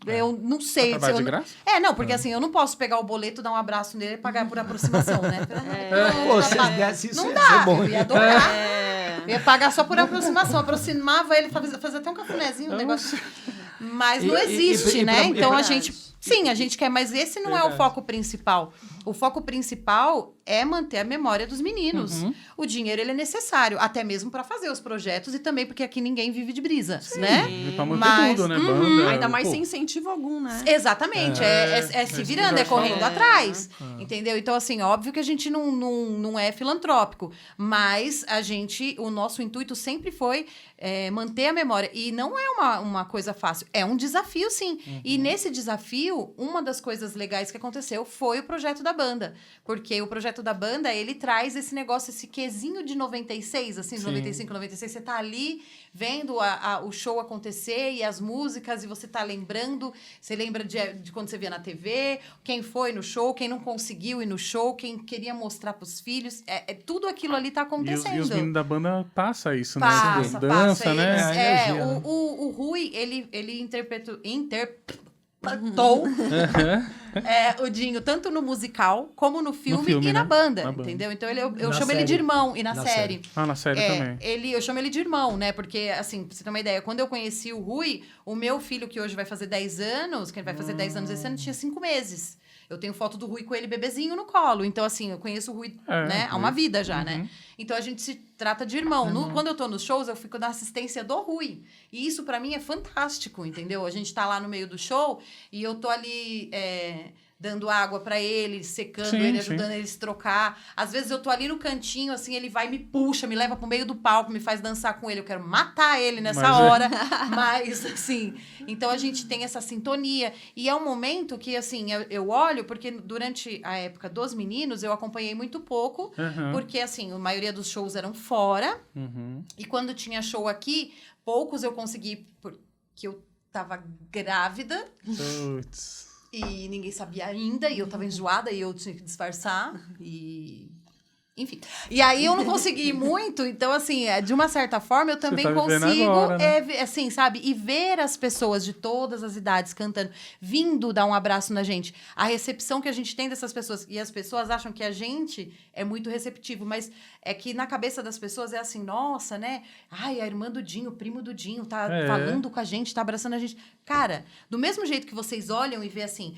eu não sei. Trabalho de graça? Não, porque assim, eu não posso pegar o boleto, dar um abraço nele e pagar por aproximação, né? Pô, se eles dessem isso, não ia dá, ser bom. eu ia adorar. Eu ia pagar só por aproximação. Aproximava ele, fazia até um cafunézinho, um negócio. Mas não existe, né? Então a gente... Sim, a gente quer, mas esse não é o foco principal. O foco principal é manter a memória dos meninos. O dinheiro, ele é necessário, até mesmo para fazer os projetos e também porque aqui ninguém vive de brisa, né? E pra manter tudo, né? Banda, ainda mais sem incentivo algum, né? Exatamente, é se virando, é correndo atrás, entendeu? Então, assim, óbvio que a gente não é filantrópico, mas o nosso intuito sempre foi manter a memória. E não é uma coisa fácil, é um desafio, sim. E nesse desafio, uma das coisas legais que aconteceu foi o projeto da banda. Porque o projeto da banda, ele traz esse negócio, esse quesinho de 96, assim, de 95, 96. Você tá ali vendo o show acontecer e as músicas, e você tá lembrando, você lembra de quando você via na TV, quem foi no show, quem não conseguiu ir no show, quem queria mostrar pros filhos. Tudo aquilo ali tá acontecendo. E os meninos da banda passa isso, passa, né? Dança, né? O Rui, ele interpretou o Dinho, tanto no musical, como no filme e na banda, entendeu? Então, eu chamo ele de irmão, e na série. Na série também. Eu chamo ele de irmão, né? Porque, assim, pra você ter uma ideia, quando eu conheci o Rui, o meu filho, que hoje vai fazer 10 anos, que ele vai fazer 10 anos esse ano, tinha 5 meses. Eu tenho foto do Rui com ele bebezinho no colo. Então, assim, eu conheço o Rui, né? Há uma vida já, né? Então, a gente se trata de irmão. Quando eu tô nos shows, eu fico na assistência do Rui. E isso, pra mim, é fantástico, entendeu? A gente tá lá no meio do show e eu tô ali... dando água pra ele, secando ele, ajudando ele a se trocar. Às vezes eu tô ali no cantinho, assim, ele vai, me puxa, me leva pro meio do palco, me faz dançar com ele. Eu quero matar ele nessa hora. Mas, assim, então a gente tem essa sintonia. E é um momento que, assim, eu olho, porque durante a época dos meninos, eu acompanhei muito pouco, porque, assim, a maioria dos shows eram fora. E quando tinha show aqui, poucos eu consegui, porque eu tava grávida. Putz. E ninguém sabia ainda, e eu tava enjoada, e eu tinha que disfarçar, enfim. E aí eu não consegui ir muito, então, assim, de uma certa forma, eu também consigo, agora, né? assim, sabe? E ver as pessoas de todas as idades cantando, vindo dar um abraço na gente. A recepção que a gente tem dessas pessoas, e as pessoas acham que a gente é muito receptivo, mas é que na cabeça das pessoas é assim, nossa, né? Ai, a irmã do Dinho, o primo do Dinho, tá falando com a gente, tá abraçando a gente. Cara, do mesmo jeito que vocês olham e vê assim,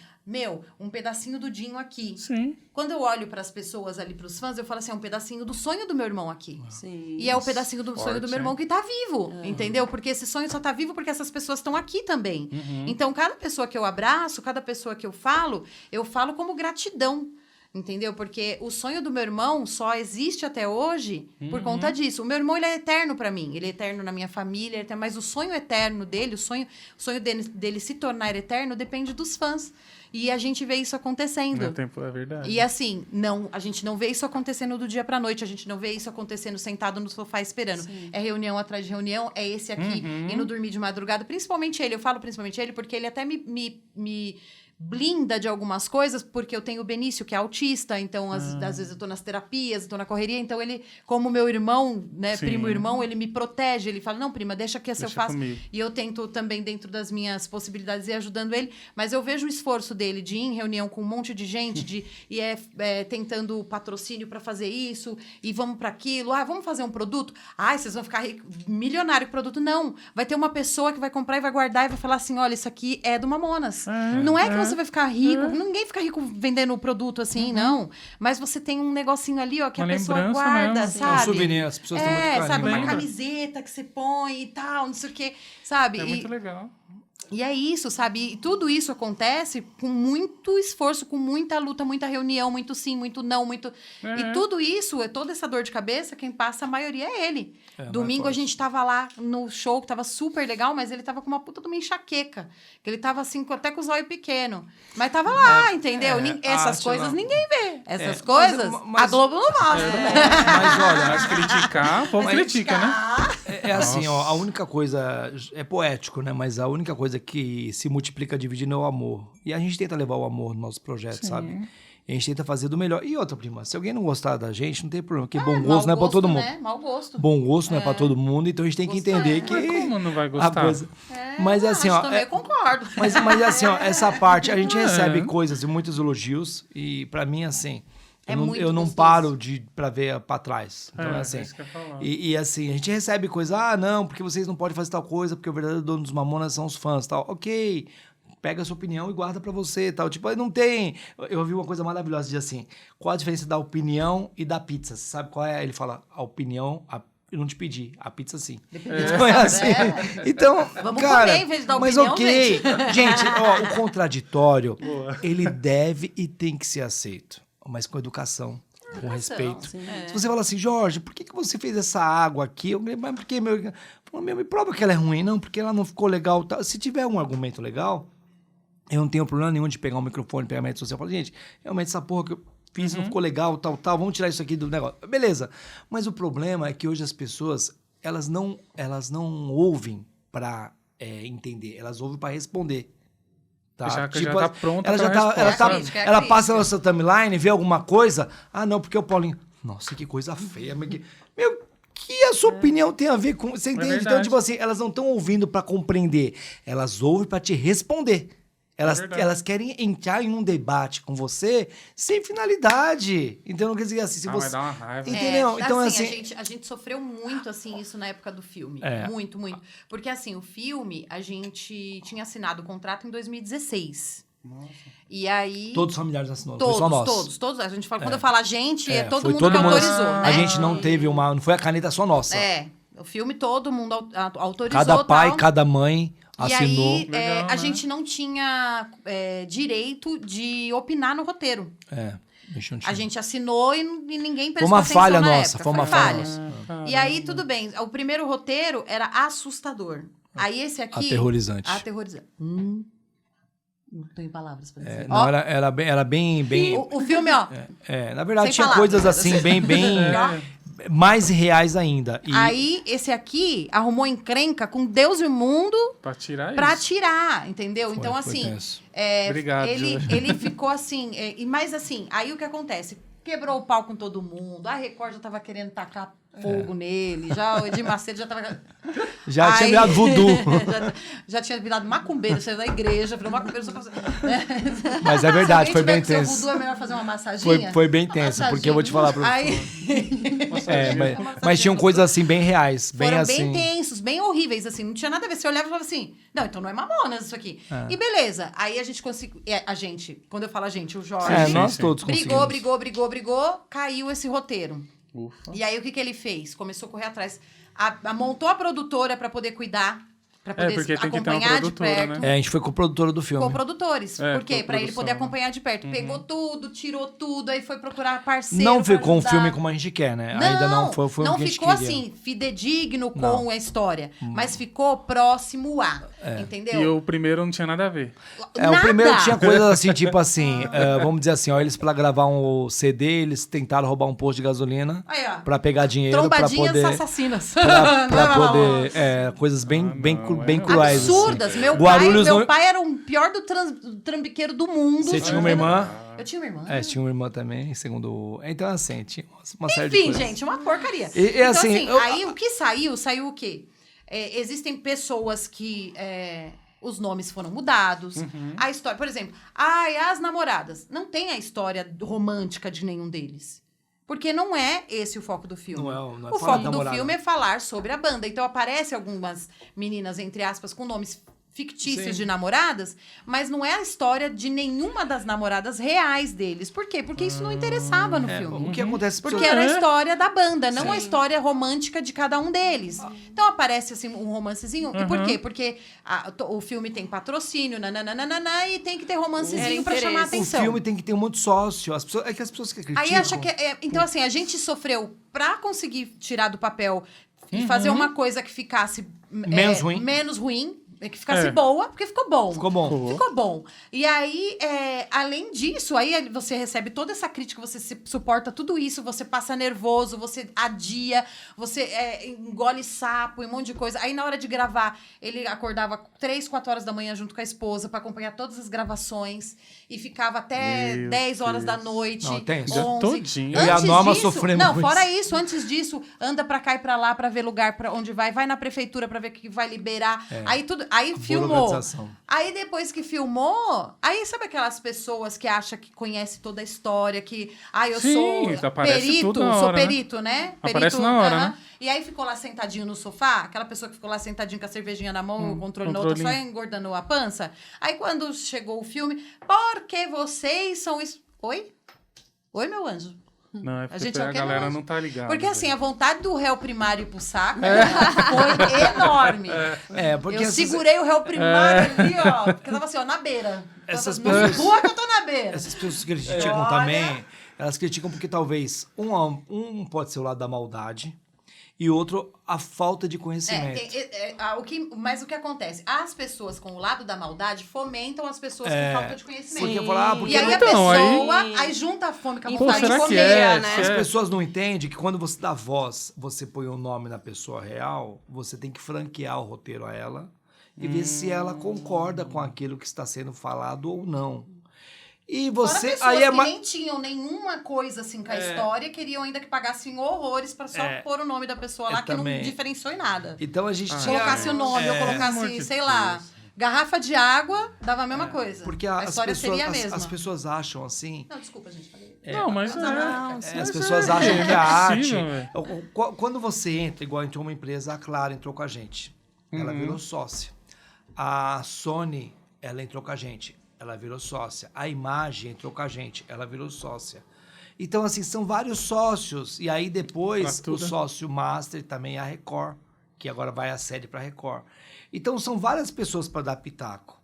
um pedacinho do Dinho aqui. Sim. Quando eu olho para as pessoas ali, para os fãs, eu falo assim, é um pedacinho do sonho do meu irmão aqui. Sim. E é o pedacinho do sonho do meu irmão que tá vivo, entendeu? Porque esse sonho só tá vivo porque essas pessoas estão aqui também. Então, cada pessoa que eu abraço, cada pessoa que eu falo como gratidão. Entendeu? Porque o sonho do meu irmão só existe até hoje por conta disso. O meu irmão, ele é eterno para mim. Ele é eterno na minha família, mas o sonho eterno dele, o sonho dele se tornar eterno depende dos fãs. E a gente vê isso acontecendo. É verdade. E assim, a gente não vê isso acontecendo do dia pra noite. A gente não vê isso acontecendo sentado no sofá esperando. Sim. É reunião atrás de reunião, é esse aqui, indo dormir de madrugada. Principalmente ele, eu falo principalmente ele, porque ele até me blinda de algumas coisas, porque eu tenho o Benício, que é autista, então às vezes eu tô nas terapias, eu tô na correria, então ele, como meu irmão, né, primo-irmão, ele me protege, ele fala, não, prima, deixa que eu faço. Comigo. E eu tento também, dentro das minhas possibilidades, ir ajudando ele, mas eu vejo o esforço dele de ir em reunião com um monte de gente, tentando patrocínio para fazer isso, e vamos para aquilo, vamos fazer um produto? Vocês vão ficar milionário com o produto? Não, vai ter uma pessoa que vai comprar e vai guardar e vai falar assim, olha, isso aqui é do Mamonas. Não é que você vai ficar rico. Ninguém fica rico vendendo produto assim, não. Mas você tem um negocinho ali, ó, que Uma a pessoa lembrança guarda, mesmo. sabe? É um souvenir, as pessoas têm muito carinho. sabe? Uma Lembra. camiseta que você põe e tal, não sei o quê, sabe? É muito legal. E é isso, sabe? E tudo isso acontece com muito esforço, com muita luta, muita reunião, muito sim, muito não, muito... E tudo isso, toda essa dor de cabeça, quem passa a maioria é ele. Domingo a gente tava lá no show, que tava super legal, mas ele tava com uma puta de uma enxaqueca. Que ele tava assim, até com os olhos pequenos. Mas tava lá, entendeu? Essas coisas ninguém vê. Essas coisas, mas- a Globo não mostra. Mas olha, Mas criticar, o povo critica, né? é assim, ó, a única coisa... É poético, né? Mas a única coisa que se multiplica dividindo é o amor. E a gente tenta levar o amor no nosso projeto, sabe? E a gente tenta fazer do melhor. E outra, prima, se alguém não gostar da gente, não tem problema. Porque bom gosto não é pra todo mundo. Né? Mau gosto. Bom gosto não é pra todo mundo, então a gente tem que entender que... Mas como não vai a gostar? coisa... Mas é assim, ó... Também eu concordo. Mas assim, ó, essa parte, a gente recebe coisas e muitos elogios. E pra mim, assim... Eu não gostoso. paro pra ver pra trás. Então é É assim. isso que eu ia falar. E assim, a gente recebe coisa, não, porque vocês não podem fazer tal coisa, porque o verdadeiro dono dos Mamonas são os fãs, tal. Ok, pega a sua opinião e guarda pra você, tal. Tipo, não tem... Eu ouvi uma coisa maravilhosa, diz assim, qual a diferença da opinião e da pizza? Você sabe qual é? Ele fala, a opinião... Eu não te pedi, a pizza sim. Então é assim. Então, Vamos cara, comer em vez de dar mas opinião, ok. Gente, ó, o contraditório, ele deve e tem que ser aceito. Mas com educação, com respeito. sim. Se você fala assim, Jorge, por que você fez essa água aqui? Eu falei, mas por que, meu... Me prova que ela é ruim. Não, porque ela não ficou legal. Tal. Se tiver um argumento legal, eu não tenho problema nenhum de pegar o microfone, pegar a rede social e falar, gente, realmente essa porra que eu fiz não ficou legal, tal, vamos tirar isso aqui do negócio. Beleza. Mas o problema é que hoje as pessoas, elas não ouvem pra entender, elas ouvem pra responder. Tá? Já tá pronta ela pra já tá, resposta. ela passa na nossa timeline, vê alguma coisa, não, porque o Paulinho, nossa, que coisa feia. Meu, que a sua opinião tem a ver com... Você entende? Então, verdade. tipo assim, elas não estão ouvindo pra compreender, elas ouvem pra te responder. Elas querem entrar em um debate com você sem finalidade. Então, não quer dizer assim, se você... Vai dar uma raiva. Entendeu? Então, assim, a gente sofreu muito, assim, isso na época do filme. Muito, muito. Porque, assim, o filme, a gente tinha assinado o contrato em 2016. Nossa. E aí... Todos os familiares assinaram, foi só nós. Todos. A gente fala, quando eu falo a gente, todo foi mundo todo que mundo, autorizou, né? A gente não teve uma... Não foi a caneta só nossa. O filme todo mundo autorizou. Cada pai, tal. cada mãe assinou. E aí, a gente não tinha direito de opinar no roteiro. A gente assinou e ninguém prestou uma atenção falha na nossa, época. foi uma falha nossa. E aí, tudo bem. O primeiro roteiro era assustador. Aí esse aqui... Aterrorizante. Não tenho palavras pra dizer. Não, era bem... O filme, ó... na verdade, Sem tinha palavras. coisas assim, bem mais reais ainda. E... Aí, esse aqui arrumou encrenca com Deus e o mundo Pra tirar pra isso. tirar, entendeu? Então, foi assim... tenso. Obrigado, ele ficou assim... Mas, assim, aí o que acontece? Quebrou o pau com todo mundo. A Record já tava querendo tacar fogo nele. Já o Edir Macedo já tava... Já tinha virado voodoo. já tinha virado macumbeiro. Saiu da igreja, virou macumbeiro. Só pra... Mas é verdade, foi bem Se alguém tiver com tenso. seu voodoo, é melhor fazer uma massaginha. Foi bem tenso, porque eu vou te falar pra você. mas tinham coisas assim, bem reais. Bem Foram assim. bem tensos, bem horríveis, assim. Não tinha nada a ver. Você olhava e falava assim, não, então não é Mamonas isso aqui. E beleza. Aí a gente conseguiu... A gente, quando eu falo a gente, o Jorge... Nós todos conseguimos. Brigou. Caiu esse roteiro. Ufa. E aí, o que ele fez? Começou a correr atrás. Montou a produtora pra poder cuidar, pra poder porque tem que ter uma acompanhar de produtora, perto. né? A gente foi com o produtor do filme. Co-produtores. Por quê? Pra ele coprodução. poder acompanhar de perto. Pegou tudo, tirou tudo, aí foi procurar parceiro. Não pra ficou um ajudar. filme como a gente quer, né? Ainda não foi o filme não que a gente ficou queria. assim, fidedigno com a história. Mas ficou próximo a. Entendeu? E o primeiro não tinha nada a ver. O primeiro tinha coisas assim, tipo assim, vamos dizer assim, ó, eles pra gravar um CD, eles tentaram roubar um posto de gasolina Aí, ó. pra pegar dinheiro, pra Trombadinhas poder... assassinas. Pra poder... coisas bem cruéis. Absurdas. Assim. Meu pai era o pior do trambiqueiro do mundo. Você tinha uma irmã? Eu tinha uma irmã. Você tinha uma irmã também, segundo... Então, assim, tinha uma série de Enfim, coisas. gente, uma porcaria. E, então, assim, aí o que saiu o quê? Existem pessoas que os nomes foram mudados. A história, por exemplo, as namoradas. Não tem a história romântica de nenhum deles. Porque não é esse o foco do filme. Não é o falar foco de do namorada. filme é falar sobre a banda. Então, aparece algumas meninas, entre aspas, com nomes fictícios de namoradas, mas não é a história de nenhuma das namoradas reais deles. Por quê? Porque isso não interessava no filme. O que acontece... Porque era a história da banda, não a história romântica de cada um deles. Então aparece assim um romancezinho. E por quê? Porque o filme tem patrocínio, nananana, e tem que ter romancezinho pra chamar a atenção. O filme tem que ter um monte de sócio. As pessoas que criticam... Aí acha que... então, assim, a gente sofreu pra conseguir tirar do papel e fazer uma coisa que ficasse... menos ruim. Que ficasse boa, porque ficou bom. Ficou bom. E aí, além disso, aí você recebe toda essa crítica, você suporta tudo isso, você passa nervoso, você adia, você engole sapo e um monte de coisa. Aí, na hora de gravar, ele acordava 3, 4 horas da manhã junto com a esposa pra acompanhar todas as gravações e ficava até 10 horas da noite. Não, tem. 11. Todinho. E a Norma sofrendo Não, muito. fora isso, antes disso, anda pra cá e pra lá pra ver lugar pra onde vai na prefeitura pra ver o que vai liberar. Aí filmou. Aí depois que filmou, aí sabe aquelas pessoas que acham que conhece toda a história, que eu sou perito, sou perito, né? Aparece Perito, na hora, né? E aí ficou lá sentadinho no sofá, aquela pessoa que ficou lá sentadinho com a cervejinha na mão, o controle na outra, só engordando a pança. Aí quando chegou o filme, porque vocês são isso. Oi? Oi, meu anjo. Não, é porque a galera não tá ligada. Porque assim, a vontade do réu primário ir pro saco foi enorme. Porque eu segurei o réu primário ali, ó, porque eu tava assim, ó, na beira. Essas Pessoas... pessoas... Rua que eu tô na beira. Essas pessoas que criticam também, elas criticam porque talvez um pode ser o lado da maldade e outro a falta de conhecimento. Mas o que acontece? As pessoas com o lado da maldade fomentam as pessoas com falta de conhecimento. Porque e aí a pessoa, aí junta a fome com a vontade de comer, né? As pessoas não entendem que quando você dá voz, você põe o nome na pessoa real, você tem que franquear o roteiro a ela e ver se ela concorda com aquilo que está sendo falado ou não. E você aí que nem tinham nenhuma coisa assim com a história, queriam ainda que pagassem horrores pra só pôr o nome da pessoa lá, que não diferenciou em nada. Então a gente colocasse o nome, ou colocasse, sei lá, garrafa de água, dava a mesma coisa. Porque a história seria a mesma. As pessoas acham assim... Não, desculpa, gente, falei. Não, mas as pessoas acham que a arte... Quando você entra, igual entrou uma empresa, a Clara entrou com a gente. Ela virou sócia. A Sony, ela entrou com a gente. Ela virou sócia. A Imagem entrou com a gente. Ela virou sócia. Então, assim, são vários sócios. E aí, depois, o sócio master também é a Record, que agora vai a sede para a Record. Então, são várias pessoas para dar pitaco.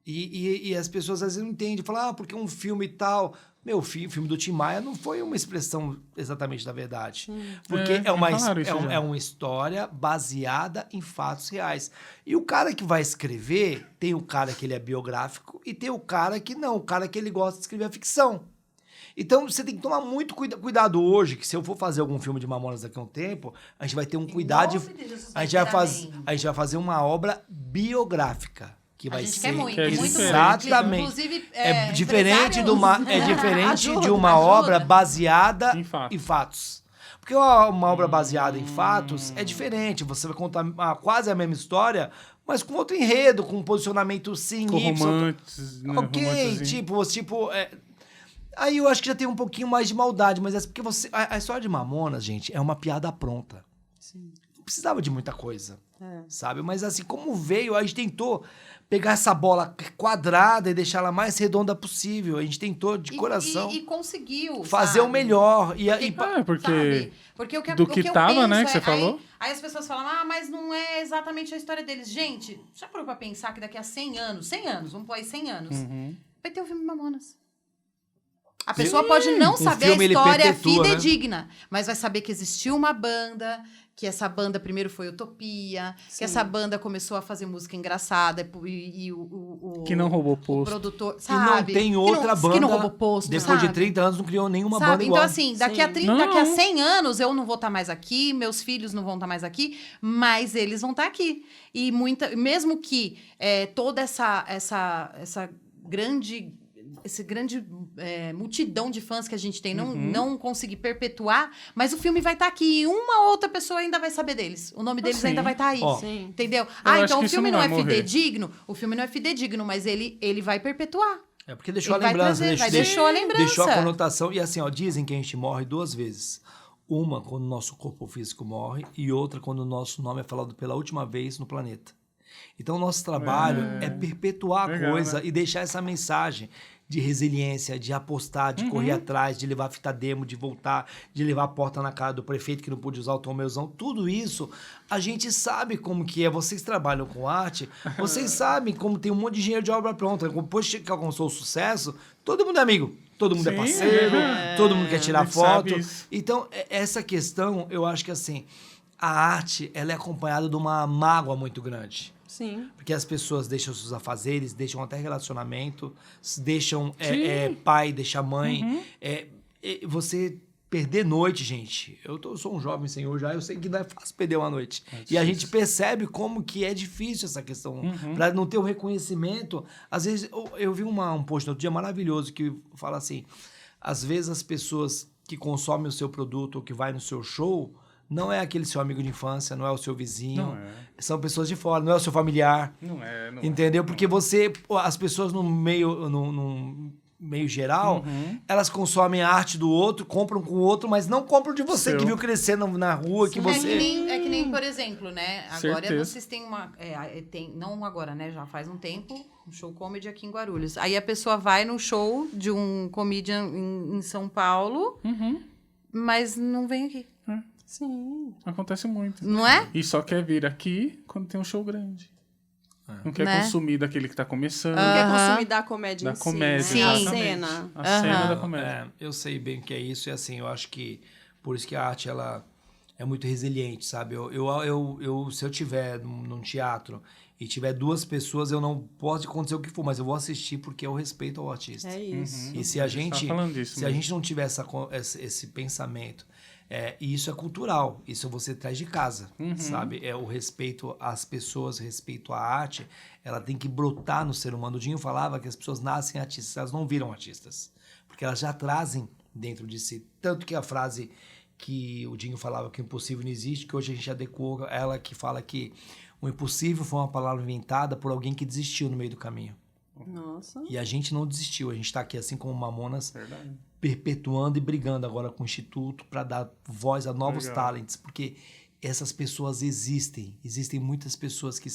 E as pessoas, às vezes, não entendem. Falam, porque um filme e tal... Meu, o filme do Tim Maia não foi uma expressão exatamente da verdade. Porque é uma história baseada em fatos reais. E o cara que vai escrever, tem o cara que ele é biográfico e tem o cara que não, o cara que ele gosta de escrever a ficção. Então, você tem que tomar muito cuidado hoje, que se eu for fazer algum filme de Mamonas daqui a um tempo, a gente vai ter um cuidado... A gente vai fazer uma obra biográfica. Que vai ser muito exatamente inclusive, diferente de uma obra baseada em fatos. Porque uma obra baseada em fatos é diferente. Você vai contar quase a mesma história, mas com outro enredo, com um posicionamento sim, com Y. romances, né? Aí eu acho que já tem um pouquinho mais de maldade, mas é porque a história de Mamonas, gente, é uma piada pronta. Sim. Não precisava de muita coisa, sabe? Mas assim, como veio, a gente tentou pegar essa bola quadrada e deixar ela mais redonda possível. A gente tentou de coração. E conseguiu, fazer sabe? o melhor. Porque o que do que tava, né, que você falou. Aí as pessoas falam, mas não é exatamente a história deles. Gente, já parou pra pensar que daqui a 100 anos, vamos pôr aí 100 anos, vai ter o filme Mamonas. A pessoa pode não saber a história fidedigna, mas vai saber que existiu uma banda, que essa banda primeiro foi Utopia, que essa banda começou a fazer música engraçada e o que não roubou posto. O produtor, sabe? Que não tem outra banda. Que não roubou posto, depois de 30 anos não criou nenhuma banda igual. Então, assim, daqui a 100 anos eu não vou estar mais aqui, meus filhos não vão estar mais aqui, mas eles vão estar aqui. E mesmo que toda essa grande multidão de fãs que a gente tem não conseguir perpetuar, mas o filme vai estar aqui e uma outra pessoa ainda vai saber deles. O nome deles ainda vai estar aí. Entendeu? Então o filme não é fidedigno? O filme não é fidedigno, mas ele vai perpetuar. Porque deixou a lembrança. Deixou a lembrança. Deixou a conotação. E assim, dizem que a gente morre 2 vezes. Uma quando o nosso corpo físico morre e outra quando o nosso nome é falado pela última vez no planeta. Então, o nosso trabalho é perpetuar a coisa e deixar essa mensagem de resiliência, de apostar, de correr atrás, de levar fita demo, de voltar, de levar a porta na cara do prefeito que não pôde usar o Tom Meuzão. Tudo isso, a gente sabe como que é. Vocês trabalham com arte, vocês sabem como tem um monte de engenheiro de obra pronta. Depois que alcançou o sucesso, todo mundo é amigo. Todo mundo é parceiro, todo mundo quer tirar foto. Então, essa questão, eu acho que assim, a arte, ela é acompanhada de uma mágoa muito grande. Sim. Porque as pessoas deixam seus afazeres, deixam até relacionamento, deixam pai, deixam mãe. Você perder noite, gente. Eu sou um jovem senhor já, eu sei que não é fácil perder uma noite. E a gente percebe como que é difícil essa questão. Para não ter o reconhecimento. Às vezes, eu vi um post no outro dia maravilhoso que fala assim, às vezes as pessoas que consomem o seu produto ou que vai no seu show... Não é aquele seu amigo de infância, não é o seu vizinho. São pessoas de fora, não é o seu familiar. Não entendeu? Porque as pessoas no meio geral, elas consomem a arte do outro, compram com o outro, mas não compram de você, que viu crescer na rua, que você... É que nem, por exemplo, né? Agora vocês têm uma... não agora, né? Já faz um tempo, um show comedy aqui em Guarulhos. Aí a pessoa vai no show de um comedian em São Paulo, mas não vem aqui. Sim. Acontece muito. Não é? E só quer vir aqui quando tem um show grande. Não quer consumir daquele que tá começando. Não quer consumir da comédia da comédia, si, né? a cena. A cena da comédia. Eu sei bem o que é isso. E assim, eu acho que... Por isso que a arte, ela é muito resiliente, sabe? Se eu tiver num teatro e tiver 2 pessoas, eu não posso acontecer o que for, mas eu vou assistir porque eu respeito ao artista. É isso. E se a gente não tiver esse pensamento... e isso é cultural, isso você traz de casa, sabe? O respeito às pessoas, respeito à arte, ela tem que brotar no ser humano. O Dinho falava que as pessoas nascem artistas, elas não viram artistas, porque elas já trazem dentro de si. Tanto que a frase que o Dinho falava que o impossível não existe, que hoje a gente adequou ela, que fala que o impossível foi uma palavra inventada por alguém que desistiu no meio do caminho. Nossa. E a gente não desistiu, a gente está aqui assim como Mamonas... perpetuando e brigando agora com o Instituto para dar voz a novos talentos, porque essas pessoas existem. Existem muitas pessoas que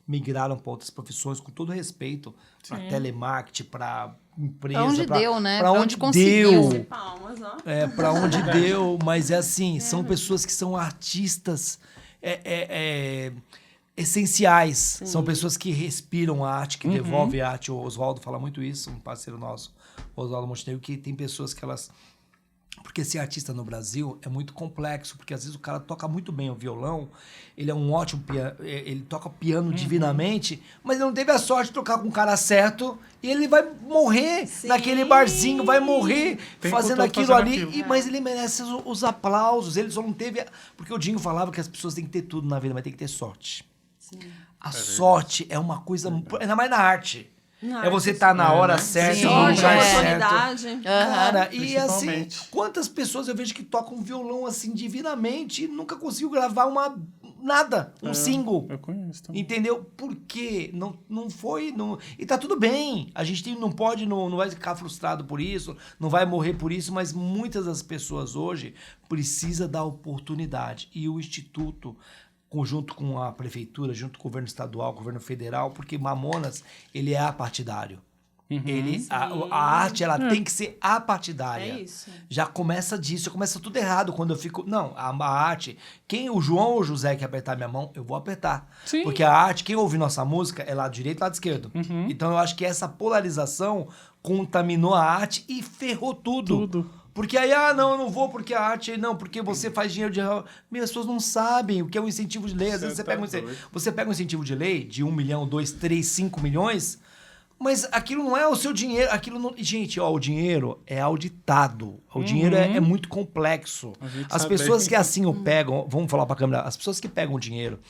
migraram para outras profissões, com todo respeito, para telemarketing, para empresa. Para onde deu, né? Para onde conseguiu. deu. Palmas, ó. Para onde deu, mas é assim, são pessoas que são artistas essenciais. Sim. São pessoas que respiram a arte, que devolvem a arte. O Oswaldo fala muito isso, um parceiro nosso, o Oswaldo Montenegro, que tem pessoas que elas... Porque ser artista no Brasil é muito complexo, porque às vezes o cara toca muito bem o violão, ele é um ótimo piano, ele toca piano divinamente, mas ele não teve a sorte de tocar com o cara certo e ele vai morrer naquele barzinho, vai morrer fazendo aquilo ali, mas ele merece os aplausos, ele só não teve... Porque o Dinho falava que as pessoas têm que ter tudo na vida, mas tem que ter sorte. Sim. A sorte é uma coisa... Ainda mais na arte. É você estar na hora certa, no lugar certo. Cara, e assim, quantas pessoas eu vejo que tocam violão assim divinamente e nunca conseguiu gravar um single. Eu conheço também. Entendeu? Por quê? Não foi... E tá tudo bem. A gente não vai ficar frustrado por isso, não vai morrer por isso, mas muitas das pessoas hoje precisam da oportunidade. E o Instituto... junto com a prefeitura, junto com o governo estadual, governo federal, porque Mamonas, ele é apartidário. A arte, ela tem que ser apartidária. É isso. Já começa disso, já começa tudo errado quando eu fico... Não, a arte... O João ou o José que apertar minha mão, eu vou apertar. Sim. Porque a arte, quem ouve nossa música, é lado direito e lado esquerdo. Então, eu acho que essa polarização contaminou a arte e ferrou tudo. Porque aí, não, eu não vou porque a arte... Não, porque você faz dinheiro de... As pessoas não sabem o que é um incentivo de lei. Às vezes você pega um incentivo de lei de 1 milhão, 2, 3, 5 milhões... Mas aquilo não é o seu dinheiro. Gente, o dinheiro é auditado. O dinheiro é muito complexo. As pessoas que assim o pegam... Vamos falar para a câmera. As pessoas que pegam o dinheiro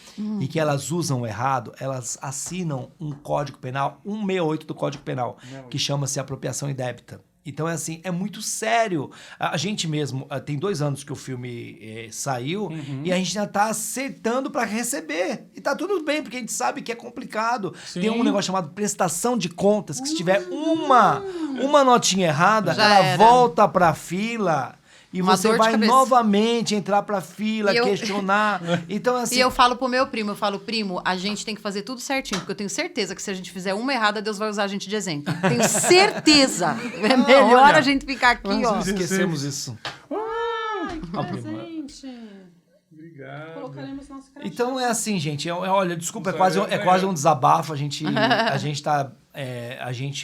e que elas usam errado, elas assinam um código penal, 168 do Código Penal, que chama-se apropriação indébita. Então, é assim, é muito sério. A gente mesmo, tem 2 anos que o filme saiu e a gente ainda tá acertando para receber. E tá tudo bem, porque a gente sabe que é complicado. Sim. Tem um negócio chamado prestação de contas, que se tiver uma notinha errada, ela volta pra fila. e Uma você dor de vai cabeça. novamente entrar pra fila, E eu- questionar. Então, assim... E eu falo pro meu primo, primo, a gente tem que fazer tudo certinho, porque eu tenho certeza que se a gente fizer uma errada, Deus vai usar a gente de exemplo. Tenho certeza. É melhor olha, a gente ficar aqui, ó. Esquecemos isso. Ai, que Ó, primo. presente. Obrigado. Colocaremos nosso crachá. Então é assim, gente. Olha, desculpa, Isso é quase um desabafo. A gente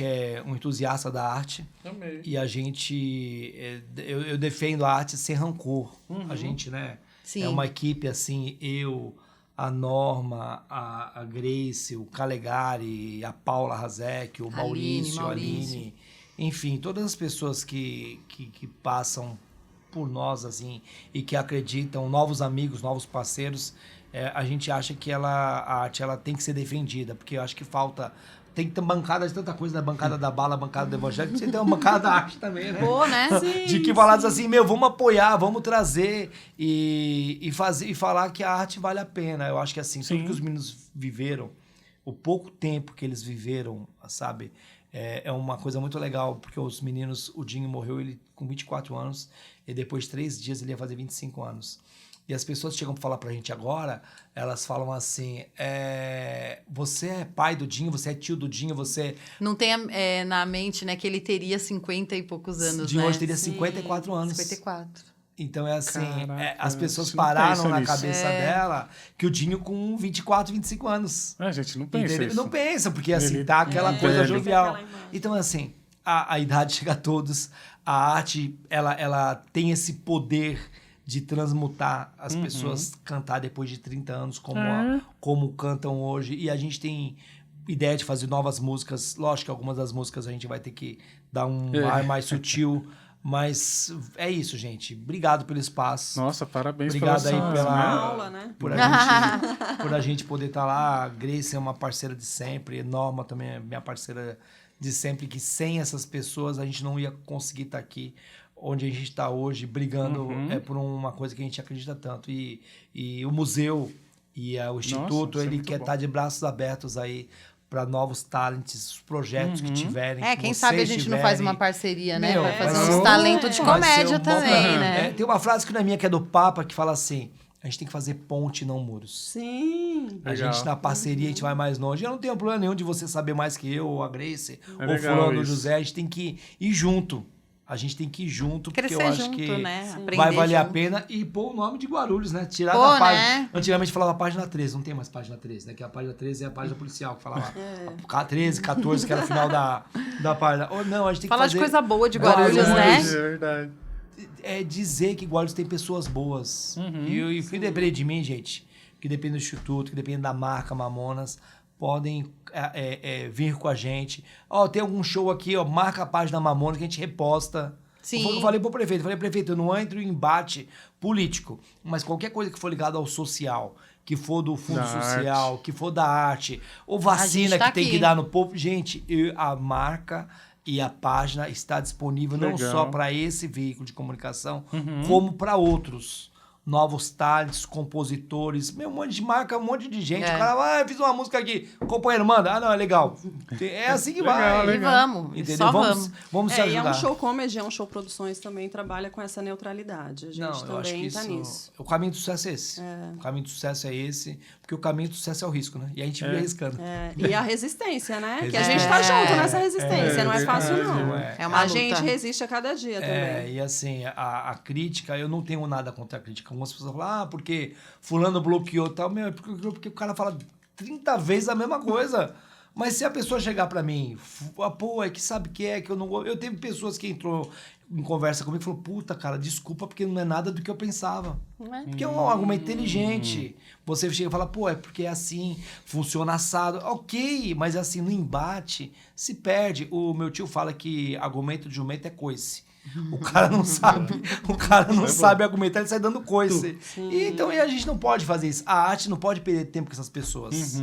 é um entusiasta da arte. Amei. E a gente... eu defendo a arte sem rancor. A gente, né? Sim. É uma equipe, assim, eu, a Norma, a Grace, o Calegari, a Paula Razek, o Aline, Maurício, a Aline. Enfim, todas as pessoas que passam por nós, assim, e que acreditam, novos amigos, novos parceiros, a gente acha que a arte ela tem que ser defendida, porque eu acho que falta... Tem que ter bancada de tanta coisa, né? Bancada da bala, bancada do evangelho, você tem uma bancada da arte também, né? Pô, né? De que falados assim, vamos apoiar, vamos trazer e falar que a arte vale a pena. Eu acho que assim, tudo que os meninos viveram, o pouco tempo que eles viveram, sabe, é uma coisa muito legal, porque os meninos, o Dinho morreu ele com 24 anos e depois de 3 dias ele ia fazer 25 anos. E as pessoas chegam para falar pra gente agora, elas falam assim, você é pai do Dinho, você é tio do Dinho, você... Não tem na mente, né, que ele teria 50 e poucos anos, Dinho né? hoje teria 54 anos. 54. Então é assim, Caraca, as pessoas você não pararam pensa na nisso. cabeça dela que o Dinho com 24, 25 anos. A gente não pensa Entendeu? isso. Não pensa, porque assim, Ele tá aquela é coisa velho. jovial. Aquela imagem. Então assim, a idade chega a todos, a arte, ela tem esse poder de transmutar as pessoas cantar depois de 30 anos como cantam hoje. E a gente tem ideia de fazer novas músicas. Lógico que algumas das músicas a gente vai ter que dar um ar mais sutil. Mas é isso, gente. Obrigado pelo espaço. Nossa, parabéns Obrigado aí pela aula, né? por a gente poder estar lá. A Grace é uma parceira de sempre. Norma também é minha parceira de sempre. Que sem essas pessoas a gente não ia conseguir estar aqui onde a gente está hoje, brigando por uma coisa que a gente acredita tanto. E o museu e o Instituto, isso é ele muito quer bom. estar de braços abertos aí para novos talentos, projetos que tiverem. que Quem sabe a vocês gente não faz tiverem. uma parceria, né? Meu, Vai fazer vai ser uns um- talentos de Vai ser comédia um bom também, programa. né? Tem uma frase que não é minha, que é do Papa, que fala assim, a gente tem que fazer ponte, não muros. Sim. A Legal. gente, na parceria, a gente vai mais longe. Eu não tenho problema nenhum de você saber mais que eu, ou a Grace, ou legal fulano, ou isso. José. A gente tem que ir junto. A gente tem que ir junto, porque Crescer eu acho junto, que né? Aprender vai valer a junto. pena. E pôr o nome de Guarulhos, né? Tirar Pô, da página. né? Antigamente falava página 13, não tem mais página 13, né? Que a página 13 é a página policial que falava. 13, 14, que era o final da página. Ou não, a gente tem Falar que fazer... de coisa boa de Guarulhos, Guarulhos, né? É verdade. É dizer que Guarulhos tem pessoas boas. E o que depende de mim, gente, que depende do Instituto, que depende da marca Mamonas, podem vir com a gente. Ó, tem algum show aqui, ó, marca a página Mamonas que a gente reposta. Sim. Foi o que eu falei pro prefeito. Eu falei, prefeito, eu não entro em embate político, mas qualquer coisa que for ligada ao social, que for do fundo Da social, que for da arte, ou A vacina gente tá que tem aqui. que dar no povo. Gente, a marca e a página está disponível não Legal. só para esse veículo de comunicação, como para outros. Novos talentos, compositores, um monte de marca, um monte de gente. É. O cara, eu fiz uma música aqui, companheiro, manda. Ah, não, é legal. É assim que Legal, vai. E vamos, Entendeu? só vamos, vamos. vamos se E ajudar. é um show comedy, é um show produções também, trabalha com essa neutralidade. A gente Não, eu acho que também isso, tá nisso. o caminho do sucesso é esse. O caminho do sucesso é esse, porque o caminho do sucesso é o risco, né? E a gente vive arriscando. E a resistência, né? Que a gente tá junto nessa resistência, não é fácil não. É uma a luta. gente resiste a cada dia também. E assim, a crítica, eu não tenho nada contra a crítica. Algumas pessoas falam, porque fulano bloqueou e tal. Meu, é porque o cara fala 30 vezes a mesma coisa. Mas se a pessoa chegar pra mim, pô, é que sabe que é, que eu não gosto. Eu teve pessoas que entrou em conversa comigo e falou, puta, cara, desculpa, porque não é nada do que eu pensava. Porque é um argumento inteligente. Você chega e fala, pô, é porque é assim, funciona assado. Ok, mas assim, no embate, se perde. O meu tio fala que argumento de jumento é coice. O cara não sabe, sabe argumentar, ele sai dando coice. E, então a gente não pode fazer isso. A arte não pode perder tempo com essas pessoas.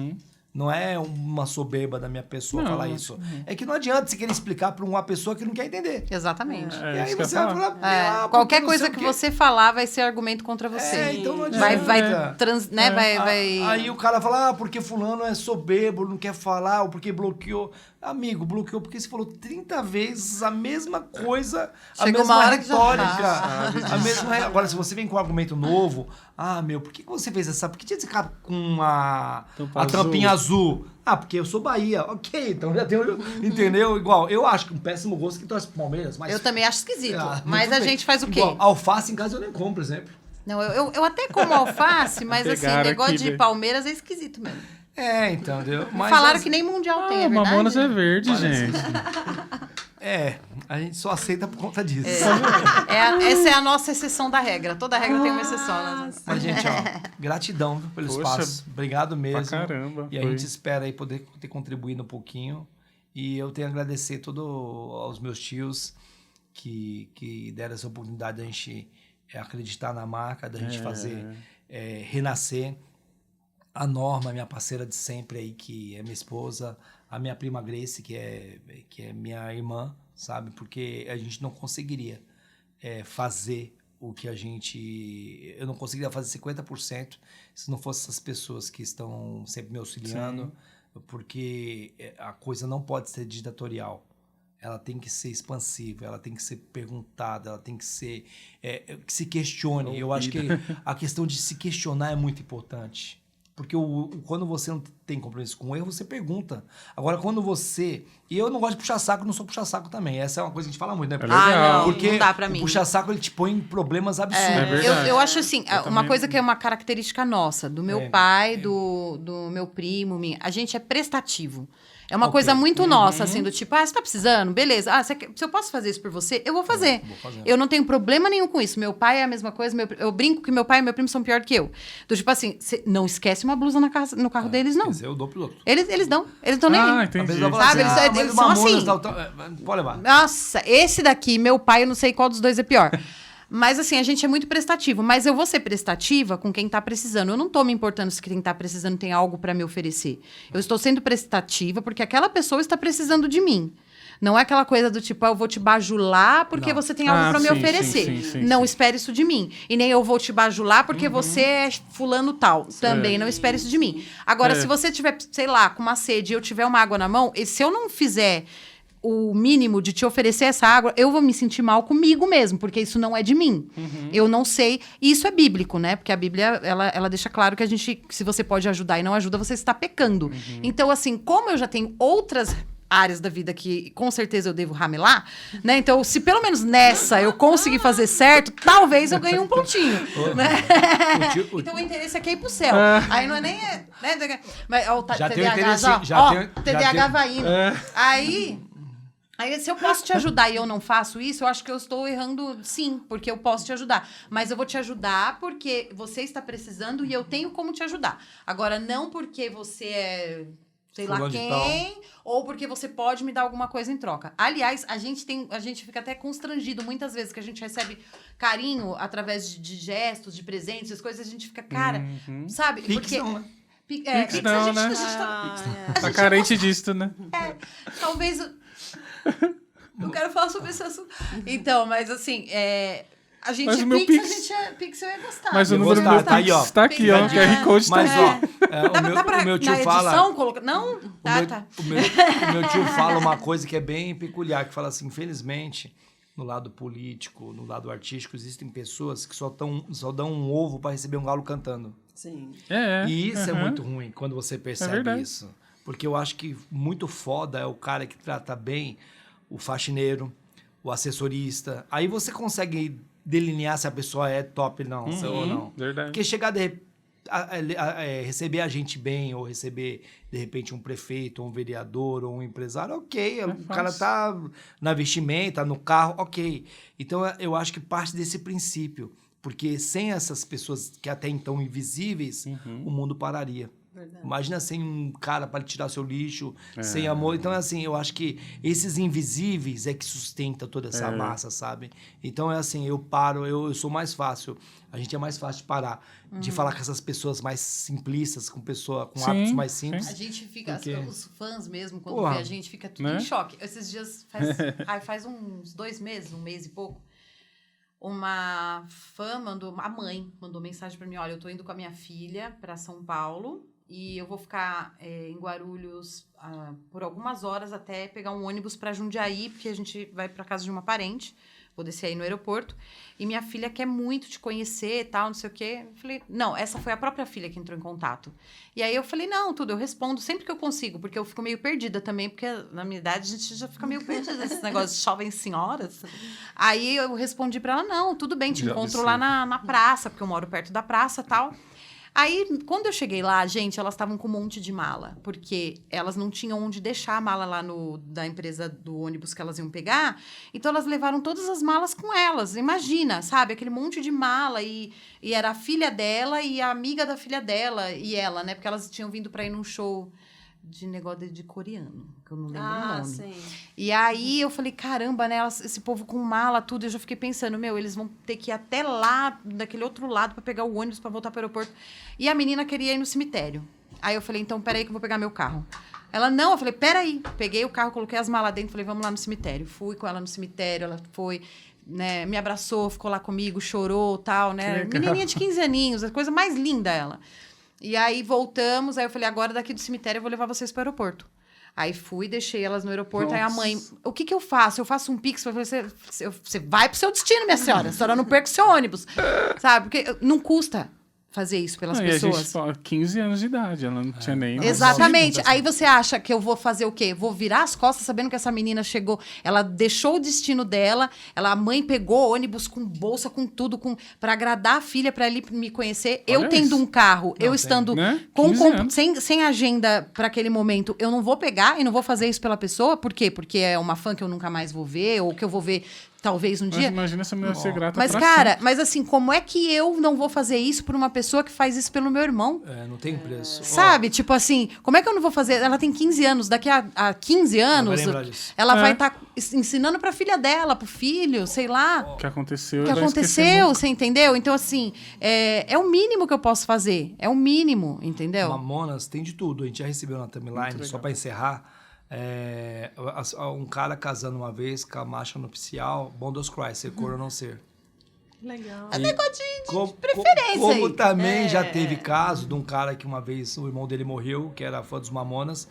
Não é uma soberba da minha pessoa falar isso. É que não adianta você querer explicar para uma pessoa que não quer entender. Exatamente. E aí você vai falar... Qualquer coisa que você falar vai ser argumento contra você. Então não adianta. Aí o cara fala, porque fulano é soberbo, não quer falar, ou porque bloqueou. Amigo, bloqueou porque você falou 30 vezes a mesma coisa, Chegou a mesma uma hora que retórica. A mesma... Agora, se você vem com um argumento novo, por que você fez essa? Por que tinha esse cara com a tampinha azul? Porque eu sou Bahia. Ok, então já tenho... Entendeu? Igual, eu acho que um péssimo gosto que torce pro Palmeiras. Mas... Eu também acho esquisito. Mas a gente faz o quê? Igual, alface em casa eu nem compro, por exemplo. Não, eu até como alface, mas assim, negócio de Palmeiras é esquisito mesmo. Entendeu? Mas falaram que nem mundial tem, é verdade? Mamonas é verde, gente. A gente só aceita por conta disso. Essa é a nossa exceção da regra. Toda regra tem uma exceção. Né? Mas, gente, gratidão pelo espaço. Obrigado mesmo. Pra caramba. E a gente espera aí poder ter contribuído um pouquinho. E eu tenho a agradecer aos meus tios que deram essa oportunidade de a gente acreditar na marca, da gente fazer renascer. A Norma, minha parceira de sempre aí, que é minha esposa, a minha prima Grace, que é minha irmã, sabe? Porque a gente não conseguiria fazer o que eu não conseguiria fazer 50% se não fossem essas pessoas que estão sempre me auxiliando, porque a coisa não pode ser ditatorial. Ela tem que ser expansiva, ela tem que ser perguntada, ela tem que ser... que se questione. Eu acho que a questão de se questionar é muito importante. Porque quando você não tem compromisso com o erro, você pergunta. Agora, quando você... E eu não gosto de puxar saco, não sou puxar saco também. Essa é uma coisa que a gente fala muito, né? Porque não dá pra mim. O puxar saco, ele te põe em problemas absurdos. Eu acho assim, uma coisa que é uma característica nossa, do meu pai, do meu primo, a gente é prestativo. É uma coisa muito nossa, assim, do tipo, você tá precisando? Beleza. Se eu posso fazer isso por você, eu vou fazer. Eu não tenho problema nenhum com isso. Meu pai é a mesma coisa, eu brinco que meu pai e meu primo são pior que eu. Do tipo assim, não esquece uma blusa no carro deles, não. Eu dou pros outros. Eles dão. Eles estão nem aí. Entendi. Sabe? Eles são assim. Pode levar. Nossa, esse daqui, meu pai, eu não sei qual dos dois é pior. Mas, assim, a gente é muito prestativo. Mas eu vou ser prestativa com quem tá precisando. Eu não tô me importando se quem tá precisando tem algo para me oferecer. Eu estou sendo prestativa porque aquela pessoa está precisando de mim. Não é aquela coisa do tipo, eu vou te bajular porque você tem algo para me oferecer. Não espere isso de mim. E nem eu vou te bajular porque você é fulano tal. Também não espere isso de mim. Agora, se você tiver, sei lá, com uma sede e eu tiver uma água na mão, e se eu não fizer o mínimo de te oferecer essa água, eu vou me sentir mal comigo mesmo, porque isso não é de mim. Eu não sei. E isso é bíblico, né? Porque a Bíblia, ela deixa claro que se você pode ajudar e não ajuda, você está pecando. Então, assim, como eu já tenho outras áreas da vida que com certeza eu devo ramelar, né? Então, se pelo menos nessa eu conseguir fazer certo, talvez eu ganhe um pontinho, né? Então, o interesse aqui é ir pro céu. Aí não é nem... Né? Mas, já TDAH, tem o interesse... TDAH vai indo. Aí, se eu posso te ajudar e eu não faço isso, eu acho que eu estou errando, sim, porque eu posso te ajudar. Mas eu vou te ajudar porque você está precisando e eu tenho como te ajudar. Agora, não porque você é... sei lá quem, ou porque você pode me dar alguma coisa em troca. Aliás, a gente fica até constrangido muitas vezes que a gente recebe carinho através de gestos, de presentes, as coisas, a gente fica, cara, sabe? Porque não, né? Pix não, né? Tá carente disso, né? Talvez... Não quero falar sobre esse assunto. Então, mas assim, a gente mas é meu Pix eu ia gostar. Mas o número do meu Pix está aqui, ó. O QR Code está aqui. O meu tio fala... Não? O meu tio fala uma coisa que é bem peculiar, que fala assim, infelizmente, no lado político, no lado artístico, existem pessoas que só dão um ovo para receber um galo cantando. Sim. E isso é muito ruim, quando você percebe isso. Porque eu acho que muito foda é o cara que trata bem o faxineiro, o assessorista. Aí você consegue delinear se a pessoa é top ou não. Verdade. Porque chegar receber a gente bem, ou receber, de repente, um prefeito, ou um vereador, ou um empresário, ok. O cara tá na vestimenta, no carro, ok. Então, eu acho que parte desse princípio. Porque sem essas pessoas que até então invisíveis, o mundo pararia. Verdade. Imagina sem um cara para tirar seu lixo, sem amor. Então, assim, eu acho que esses invisíveis é que sustenta toda essa massa, sabe? Então, é assim, eu sou mais fácil. A gente é mais fácil de parar, de falar com essas pessoas mais simplistas, com hábitos mais simples. A gente fica, Porque... os fãs mesmo, quando vê a gente, fica tudo em choque. Esses dias, faz uns 2 meses, 1 mês e pouco, uma fã a mãe mandou mensagem para mim, olha, eu tô indo com a minha filha para São Paulo e eu vou ficar em Guarulhos por algumas horas até pegar um ônibus para Jundiaí, porque a gente vai para casa de uma parente, vou descer aí no aeroporto, e minha filha quer muito te conhecer e tal, não sei o quê. Eu falei, não, essa foi a própria filha que entrou em contato. E aí eu falei, não, eu respondo sempre que eu consigo, porque eu fico meio perdida também, porque na minha idade a gente já fica meio perdida nesses negócios de jovens senhoras. Aí eu respondi pra ela, não, tudo bem, te encontro lá na praça, porque eu moro perto da praça e tal. Aí, quando eu cheguei lá, gente, elas estavam com um monte de mala, porque elas não tinham onde deixar a mala lá da empresa do ônibus que elas iam pegar, então elas levaram todas as malas com elas. Imagina, sabe? Aquele monte de mala, e era a filha dela e a amiga da filha dela e ela, né? Porque elas tinham vindo para ir num show de negócio de coreano, que eu não lembro o nome. Sim. E aí eu falei, caramba, né? Esse povo com mala, tudo. Eu já fiquei pensando, eles vão ter que ir até lá, daquele outro lado, para pegar o ônibus, para voltar para o aeroporto. E a menina queria ir no cemitério. Aí eu falei, então, peraí que eu vou pegar meu carro. Ela, não. Eu falei, peraí. Peguei o carro, coloquei as malas dentro, falei, vamos lá no cemitério. Fui com ela no cemitério, ela foi... Né, me abraçou, ficou lá comigo, chorou, tal, né? Menininha de 15 aninhos, a coisa mais linda ela. E aí voltamos, aí eu falei, agora daqui do cemitério eu vou levar vocês para o aeroporto. Aí fui, deixei elas no aeroporto, aí a mãe, o que eu faço? Eu faço um pix, você vai pro seu destino, minha senhora, a senhora não perca o seu ônibus, sabe? Porque não custa fazer isso pelas pessoas. E a gente fala 15 anos de idade, ela não tinha nem... Exatamente. Aí você acha que eu vou fazer o quê? Vou virar as costas sabendo que essa menina chegou, ela deixou o destino dela, a mãe pegou ônibus com bolsa, com tudo, para agradar a filha, para ele me conhecer. Olha, eu tendo um carro, eu estando sem agenda para aquele momento, eu não vou pegar e não vou fazer isso pela pessoa. Por quê? Porque é uma fã que eu nunca mais vou ver, ou que eu vou ver talvez um dia. Imagina essa mulher ser grata Mas, cara, mas assim, como é que eu não vou fazer isso por uma pessoa que faz isso pelo meu irmão? Não tem preço. Sabe? Tipo assim, como é que eu não vou fazer? Ela tem 15 anos, daqui a 15 anos, ela vai estar ensinando pra filha dela, pro filho, sei lá. O que aconteceu, você entendeu? Então, assim, é o mínimo que eu posso fazer. É o mínimo, entendeu? Mamonas tem de tudo. A gente já recebeu na timeline, só pra encerrar. Um cara casando uma vez com a marcha nupcial, Bond of Christ, ser cor ou não ser. Legal. É negócio de preferência. Como também já teve caso de um cara que uma vez o irmão dele morreu, que era fã dos Mamonas.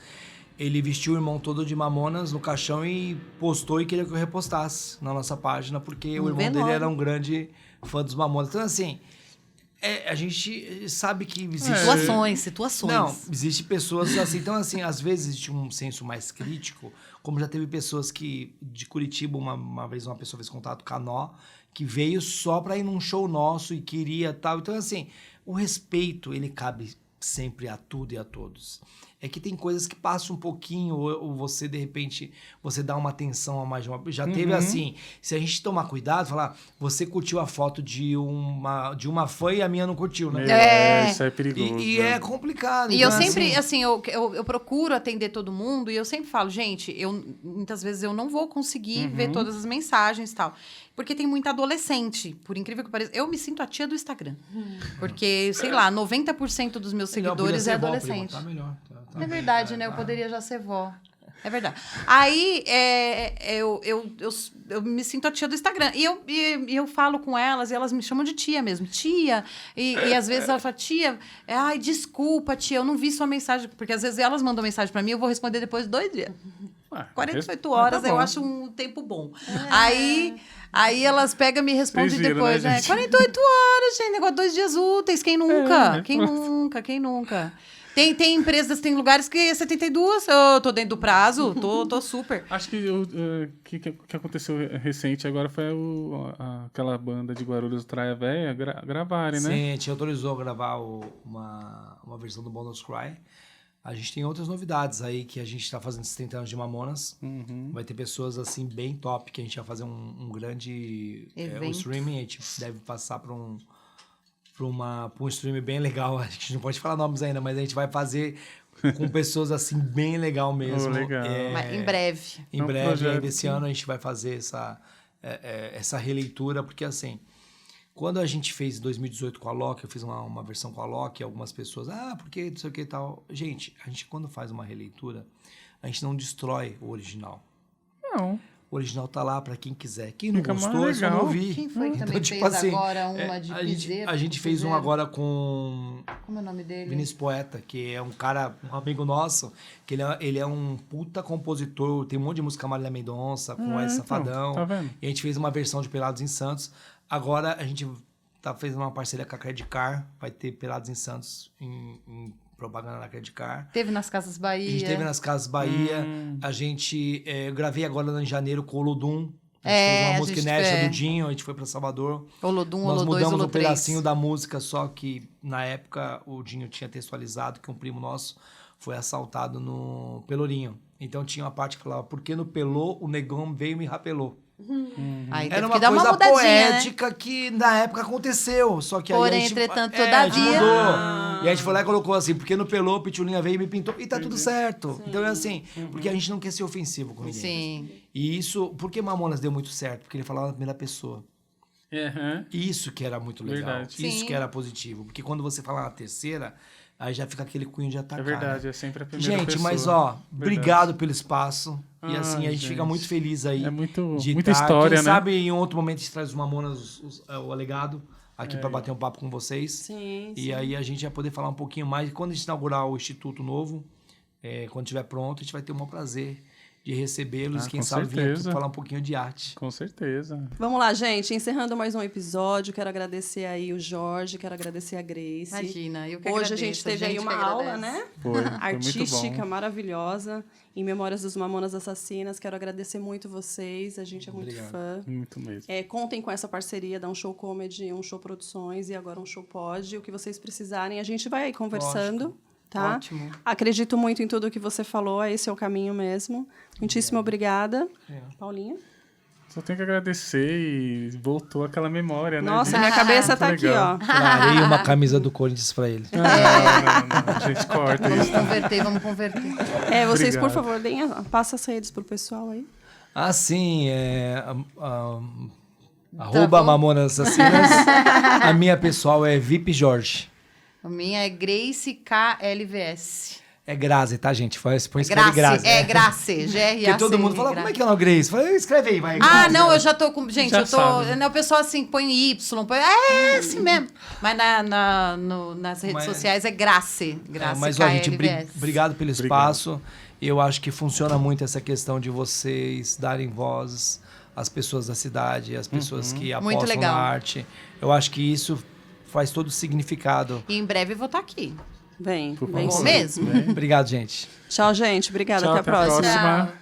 Ele vestiu o irmão todo de Mamonas no caixão e postou e queria que eu repostasse na nossa página, porque o irmão dele era um grande fã dos Mamonas. Então, assim... a gente sabe que existe... Situações. Não, existe pessoas assim. Então, assim, às vezes existe um senso mais crítico, como já teve pessoas de Curitiba, uma vez uma pessoa fez contato com a Nó, que veio só para ir num show nosso e queria tal. Então, assim, o respeito, ele cabe sempre a tudo e a todos. É que tem coisas que passam um pouquinho, ou você, de repente, você dá uma atenção a mais de uma... Já teve assim, se a gente tomar cuidado, falar, você curtiu a foto de uma fã e a minha não curtiu, né? Isso é perigoso. E é complicado. E então, eu sempre, assim, eu procuro atender todo mundo, e eu sempre falo, gente, muitas vezes eu não vou conseguir ver todas as mensagens e tal. Porque tem muita adolescente, por incrível que pareça. Eu me sinto a tia do Instagram. Porque, sei lá, 90% dos meus seguidores é adolescente. Tá melhor. É verdade, né? Eu poderia já ser vó. É verdade. Aí, eu me sinto a tia do Instagram. E eu falo com elas, e elas me chamam de tia mesmo. Tia. E às vezes ela fala, tia, ai, desculpa, tia, eu não vi sua mensagem. Porque às vezes elas mandam mensagem pra mim, eu vou responder depois de 2 dias. 48 horas, eu acho um tempo bom. Aí elas pegam e me respondem depois, né? 48 horas, gente, negócio 2 dias úteis, quem nunca? Quem nunca? Tem empresas, tem lugares que é 72, eu tô dentro do prazo, tô super. Acho que o que aconteceu recente agora foi aquela banda de Guarulhos, Traia Véia, gravarem, né? Sim, a gente autorizou a gravar uma versão do Bonus Cry. A gente tem outras novidades aí, que a gente está fazendo 70 anos de Mamonas. Vai ter pessoas, assim, bem top, que a gente vai fazer um grande streaming. A gente deve passar para um stream bem legal. A gente não pode falar nomes ainda, mas a gente vai fazer com pessoas assim, bem legal mesmo. Legal. Mas em breve. Em breve, ainda esse ano a gente vai fazer essa releitura, porque assim, quando a gente fez em 2018 com a Loki, eu fiz uma versão com a Loki, algumas pessoas, porque não sei o que e tal. Gente, a gente quando faz uma releitura, a gente não destrói o original. Não. O original tá lá pra quem quiser. Quem não Fica gostou, é só não ouvir. Quem foi que também tipo fez assim, agora uma de piseiro? A gente fez um agora com Como é o nome dele? Vinícius Poeta, que é um cara, um amigo nosso, que ele é um puta compositor, tem um monte de música Marília Mendonça, com Wesley Safadão. Tá vendo? E a gente fez uma versão de Pelados em Santos. Agora a gente fez uma parceria com a Credit Car, vai ter Pelados em Santos em propaganda na Credit Car. Teve nas Casas Bahia. A gente teve nas Casas Bahia. A gente eu gravei agora em janeiro com o Olodum. A gente fez uma música inédita do Dinho, a gente foi para Salvador. Olodum, Nós Olodum, mudamos Olodum um pedacinho da música, só que na época o Dinho tinha textualizado que um primo nosso foi assaltado no Pelourinho. Então tinha uma parte que falava, porque no Pelô o negão veio e me rapelou. Aí Era teve uma que dar uma coisa mudadinha, poética que na época aconteceu, só que Porém, aí a gente, entretanto, a gente todavia. mudou. E a gente foi lá e colocou assim, porque no Pelô, o Pitulinha veio e me pintou, e tá tudo certo. Sim. Então é assim, porque a gente não quer ser ofensivo com ninguém. Sim. E isso, por que Mamonas deu muito certo? Porque ele falava na primeira pessoa. Aham. Isso que era muito legal. Verdade. Isso Sim. que era positivo. Porque quando você fala na terceira, aí já fica aquele cunho de atacar. É verdade, né? é sempre a primeira Gente, pessoa. mas ó, Verdade. obrigado pelo espaço. E assim, a gente fica gente. muito feliz aí. É muito, de muita tá. história, Quem né? sabe em outro momento a gente traz os Mamonas, o Alegado, aqui para bater um papo com vocês. Sim, E aí a gente vai poder falar um pouquinho mais. E quando a gente inaugurar o Instituto Novo, quando estiver pronto, a gente vai ter o maior prazer de recebê-los. Quem com sabe vir aqui certeza. falar um pouquinho de arte. Com certeza. Vamos lá, gente. Encerrando mais um episódio, quero agradecer aí o Jorge, quero agradecer a Grace. Imagina, eu que Hoje agradeço, a gente teve aí que uma aula, agradece. né? Foi Artística, muito bom. maravilhosa, em Memórias dos Mamonas Assassinas. Quero agradecer muito vocês, a gente é muito Obrigado. fã. Muito mesmo. Contem com essa parceria da Um Show Comedy, Um Show Produções e agora Um Show Pod. O que vocês precisarem, a gente vai aí conversando. Tá? Ótimo. Acredito muito em tudo que você falou, esse é o caminho mesmo. Muitíssimo obrigada. Paulinha? Só tenho que agradecer e voltou aquela memória, né? Nossa, de- minha cabeça tá Muito aqui, legal. ó. Darei uma camisa do Corinthians para ele. Não, a gente corta Vamos isso. converter, vamos converter. Vocês, por Obrigado. favor, passa as redes pro pessoal aí. Ah, sim. Tá @Mamonas bom. Assassinas. A minha pessoal é VIP Jorge. A minha é Grace KLVS. É Grazi, tá, gente? Põe escreve Grazi. Grace, G-R-A-C. Porque todo mundo fala, como é que é o nome Grace? Fala, escreve aí, vai. Ah, Grazi, não, vai. eu já tô com... Gente, Já eu tô... sabe. Né, o pessoal, assim, põe Y, põe... assim mesmo. Mas nas redes Mas- sociais é Grace. Grace, Mas, ó, gente, KLVS. obrigado pelo espaço. Eu acho que funciona muito essa questão de vocês darem voz às pessoas da cidade, às pessoas que Muito apostam legal. na arte. Eu acho que isso faz todo o significado. E em breve eu vou estar aqui. Vem Por vem favor. sim. Mesmo? Obrigado, gente. Tchau, gente. Obrigada. Tchau, até a próxima. Tchau.